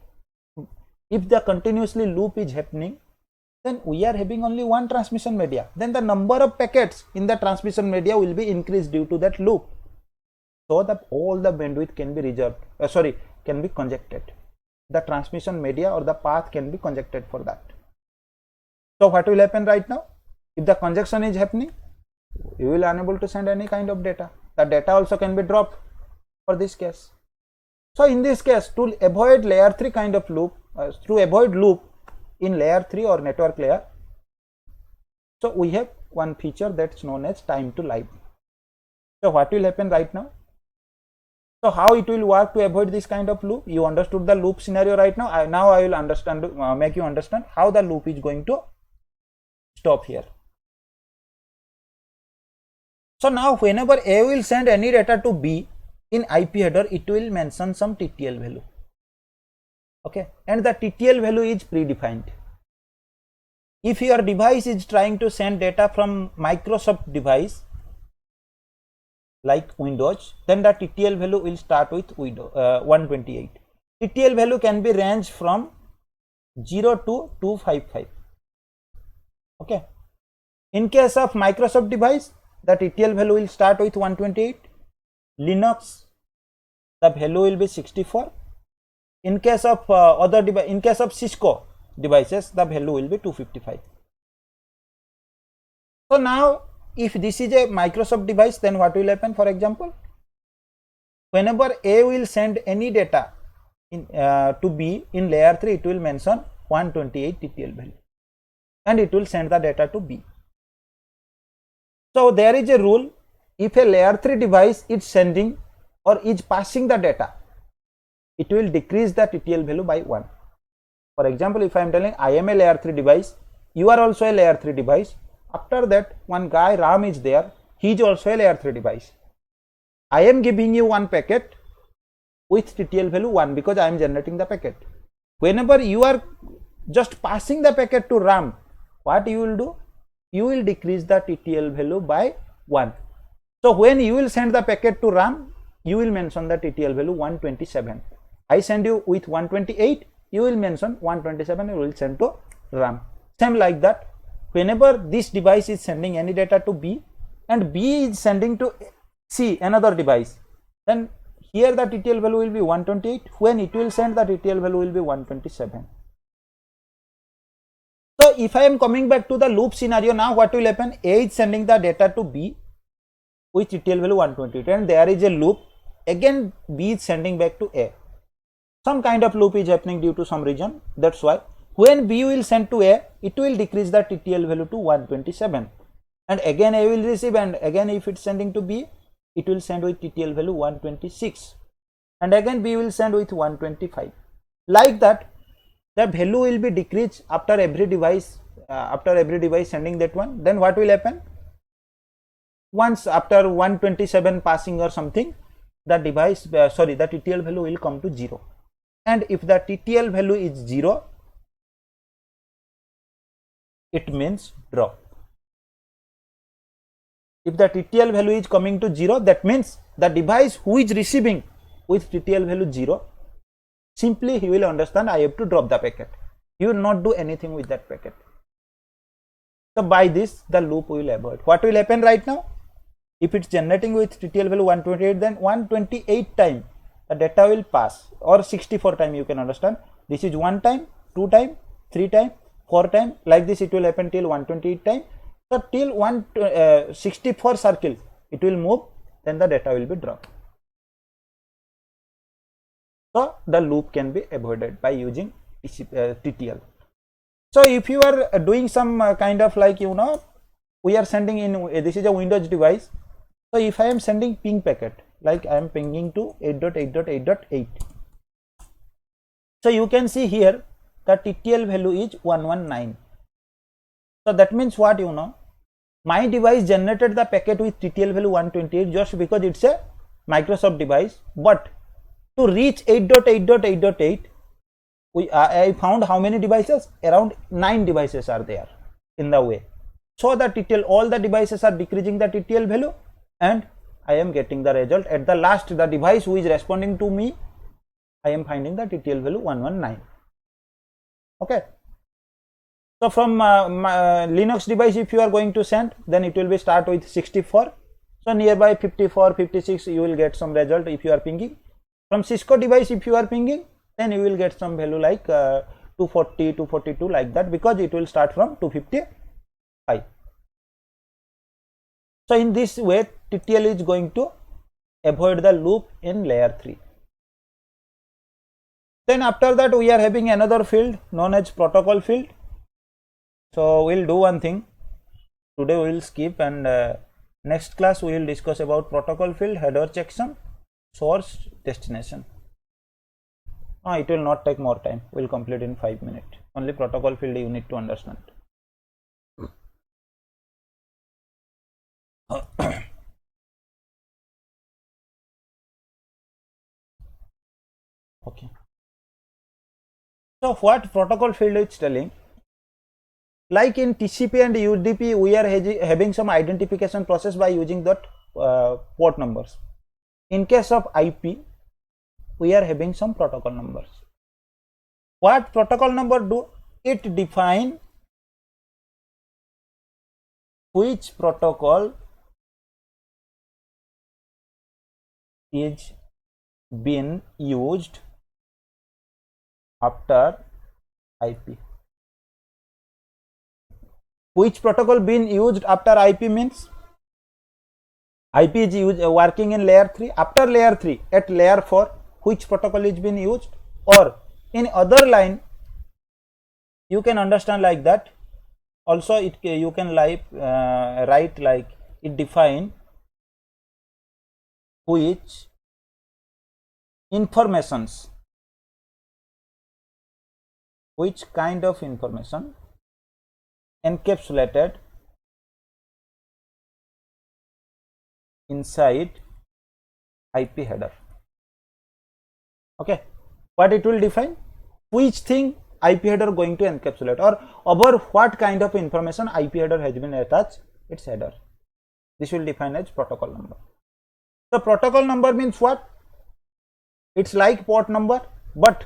If the continuously loop is happening, then we are having only one transmission media. Then the number of packets in the transmission media will be increased due to that loop. So that all the bandwidth can be can be conjected. The transmission media or the path can be conjected for that. So what will happen right now? If the conjunction is happening, you will unable to send any kind of data. The data also can be dropped for this case. So in this case, to avoid layer 3 kind of loop, to avoid loop in layer 3 or network layer, so we have one feature that's known as time to live. So what will happen right now? So how it will work to avoid this kind of loop? You understood the loop scenario right now. Now I will understand, make you understand how the loop is going to stop here. So now whenever A will send any data to B in IP header, it will mention some TTL value. Okay, and the TTL value is predefined. If your device is trying to send data from Microsoft device like Windows, then the TTL value will start with Windows 128. TTL value can be ranged from 0 to 255. Okay. In case of Microsoft device, the TTL value will start with 128. Linux, the value will be 64. In case of other device, in case of Cisco devices, the value will be 255. So now, if this is a Microsoft device, then what will happen? For example, whenever A will send any data in, to B in layer 3, it will mention 128 TTL value, and it will send the data to B. So there is a rule: if a layer 3 device is sending or is passing the data, it will decrease the TTL value by 1. For example, if I am telling I am a layer 3 device, you are also a layer 3 device. After that, one guy Ram is there, he is also a layer 3 device. I am giving you one packet with TTL value 1 because I am generating the packet. Whenever you are just passing the packet to Ram, what you will do? You will decrease the TTL value by 1. So when you will send the packet to Ram, you will mention the TTL value 127. I send you with 128, you will mention 127, you will send to RAM. Same like that, whenever this device is sending any data to B and B is sending to C, another device, then here the TTL value will be 128. When it will send, the TTL value will be 127. So if I am coming back to the loop scenario, now what will happen? A is sending the data to B with TTL value 128, and there is a loop. Again B is sending back to A. Some kind of loop is happening due to some reason. That's why when B will send to A, it will decrease the TTL value to 127, and again A will receive, and again if it's sending to B, it will send with TTL value 126, and again B will send with 125. Like that, the value will be decreased after every device sending that one. Then what will happen? Once after 127 passing or something, the device the TTL value will come to 0, and if the TTL value is 0, it means drop. If the TTL value is coming to 0, that means the device who is receiving with TTL value 0, simply he will understand I have to drop the packet. He will not do anything with that packet. So by this the loop will avoid. What will happen right now? If it's generating with TTL value 128, then 128 time the data will pass, or 64 time, you can understand. This is 1 time, 2 time, 3 time, 4 time, like this it will happen till 128 time. So till 164 circle it will move, then the data will be dropped. So the loop can be avoided by using TTL. So if you are doing some kind of like, you know, we are sending in, this is a Windows device. So if I am sending ping packet, like I am pinging to 8.8.8.8. So you can see here the TTL value is 119. So that means what, you know, my device generated the packet with TTL value 128 just because it's a Microsoft device, but to reach 8.8.8.8, I found how many devices? Around 9 devices are there in the way. So the TTL, all the devices are decreasing the TTL value, and I am getting the result. At the last, the device who is responding to me, I am finding the TTL value 119. Okay. So from Linux device, if you are going to send, then it will be start with 64. So nearby 54, 56, you will get some result if you are pinging. From Cisco device, if you are pinging, then you will get some value like 240, 242, like that, because it will start from 255. So in this way, TTL is going to avoid the loop in layer 3. Then after that, we are having another field known as protocol field. So we'll do one thing. Today we will skip, and next class we will discuss about protocol field, header checksum, source, destination. It will not take more time. We'll complete in 5 minutes. Only protocol field you need to understand. Okay. So what protocol field is telling? Like in TCP and UDP, we are having some identification process by using that port numbers. In case of IP, we are having some protocol numbers. What protocol number do? It define which protocol is being used after IP. Which protocol being used after IP means IP is working in layer 3. After layer 3, at layer 4, which protocol is being used? Or in other line, you can understand like that. Also, you can write like it define which informations, which kind of information encapsulated inside IP header. Okay, what it will define? Which thing IP header going to encapsulate, or over what kind of information IP header has been attached its header. This will define as protocol number. The protocol number means what? It's like port number, but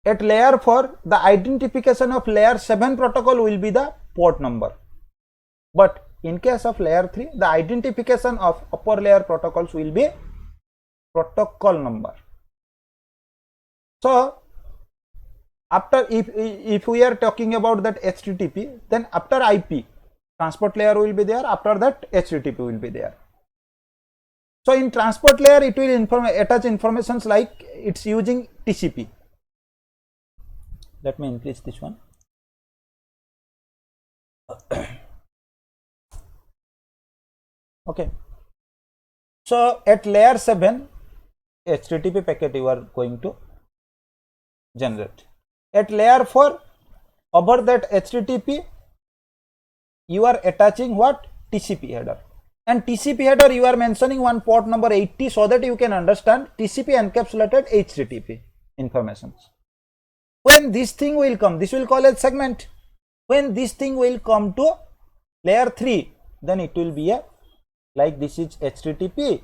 at layer 4, the identification of layer 7 protocol will be the port number. But in case of layer 3, the identification of upper layer protocols will be protocol number. So after, if we are talking about that HTTP, then after IP, transport layer will be there. After that, HTTP will be there. So in transport layer, it will attach informations like it's using TCP. Let me increase this one. Okay. So at layer 7, HTTP packet you are going to generate. At layer 4, over that HTTP, you are attaching what? TCP header. And TCP header, you are mentioning one port number 80, so that you can understand TCP encapsulated HTTP informations. When this thing will come, this will call as segment. When this thing will come to layer 3, then it will be a like this is HTTP,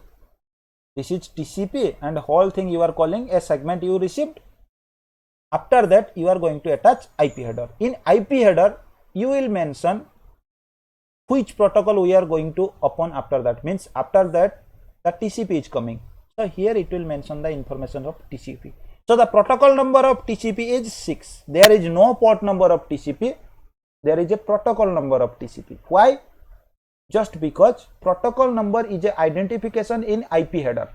this is TCP, and whole thing you are calling a segment you received. After that you are going to attach IP header. In IP header you will mention which protocol we are going to open after that, means after that the TCP is coming. So here it will mention the information of TCP. So the protocol number of TCP is 6. There is no port number of TCP. There is a protocol number of TCP. Why? Just because protocol number is a identification in IP header.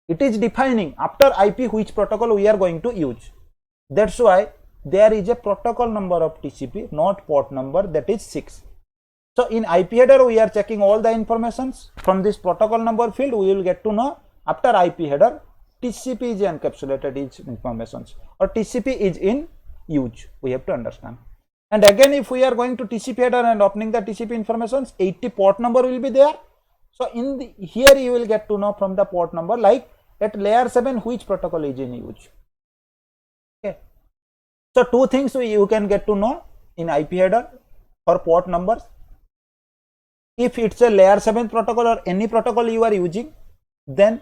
It is defining after IP which protocol we are going to use. That's why there is a protocol number of TCP, not port number, that is 6. So in IP header we are checking all the informations. From this protocol number field we will get to know after IP header TCP is encapsulated its informations or TCP is in use. We have to understand. And again, if we are going to TCP header and opening the TCP informations, 80 port number will be there. So in the, here you will get to know from the port number, like at layer 7 which protocol is in use. Okay. So two things you can get to know in IP header for port numbers. If it's a layer 7 protocol or any protocol you are using, then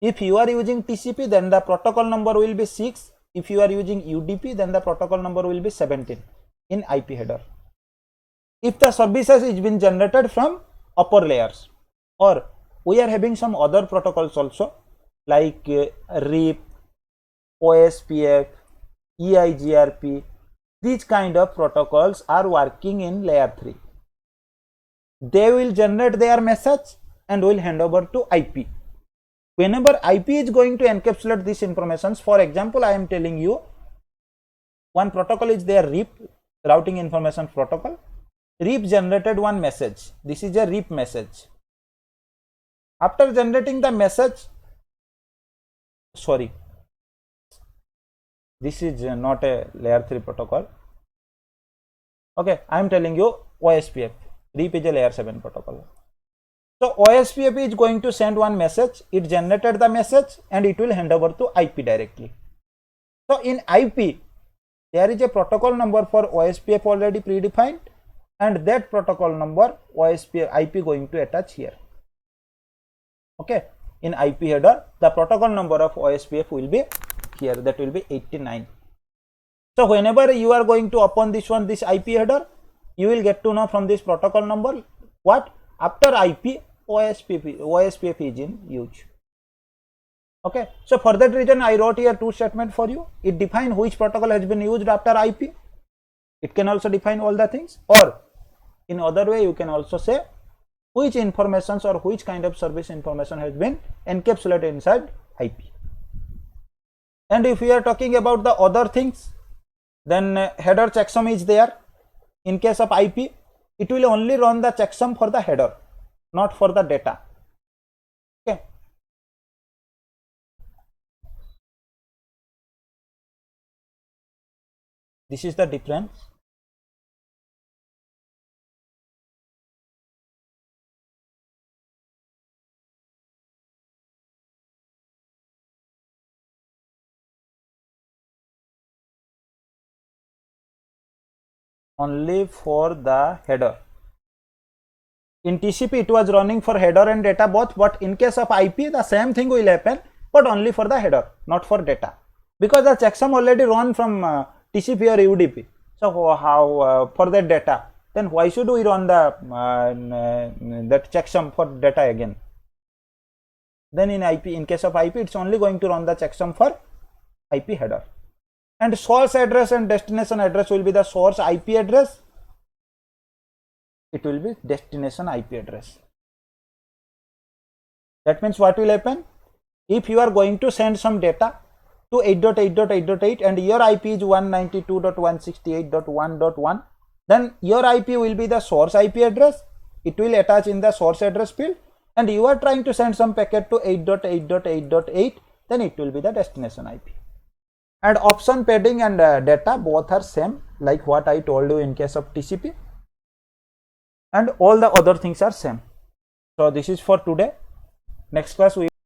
if you are using TCP, then the protocol number will be 6. If you are using UDP, then the protocol number will be 17 in IP header. If the services is been generated from upper layers, or we are having some other protocols also like RIP, OSPF, EIGRP, these kind of protocols are working in layer 3. They will generate their message and will hand over to IP. Whenever IP is going to encapsulate these informations, for example, I am telling you one protocol is there, RIP, routing information protocol. RIP generated one message. This is a RIP message. After generating the message, sorry, this is not a layer 3 protocol. Okay, I am telling you OSPF. RIP is a layer 7 protocol. So OSPF is going to send one message. It generated the message and it will hand over to IP directly. So in IP, there is a protocol number for OSPF already predefined, and that protocol number OSPF IP going to attach here. Okay, in IP header, the protocol number of OSPF will be here, that will be 89. So whenever you are going to open this one, this IP header, you will get to know from this protocol number what after IP OSPF is in use. Okay, so for that reason I wrote here two statements for you. It defines which protocol has been used after IP. It can also define all the things, or in other way you can also say which informations or which kind of service information has been encapsulated inside IP. And if we are talking about the other things, then header checksum is there. In case of IP, it will only run the checksum for the header, not for the data. Okay. This is the difference. Only for the header. In TCP it was running for header and data both, but in case of IP the same thing will happen, but only for the header, not for data, because the checksum already run from TCP or UDP. So how for that data, then why should we run the that checksum for data again? Then in IP, in case of IP, it's only going to run the checksum for IP header. And source address and destination address will be the source IP address. It will be destination IP address. That means what will happen? If you are going to send some data to 8.8.8.8 and your IP is 192.168.1.1, then your IP will be the source IP address. It will attach in the source address field, and you are trying to send some packet to 8.8.8.8, then it will be the destination IP. And option padding and data both are same, like what I told you in case of TCP, and all the other things are same. So this is for today. Next class we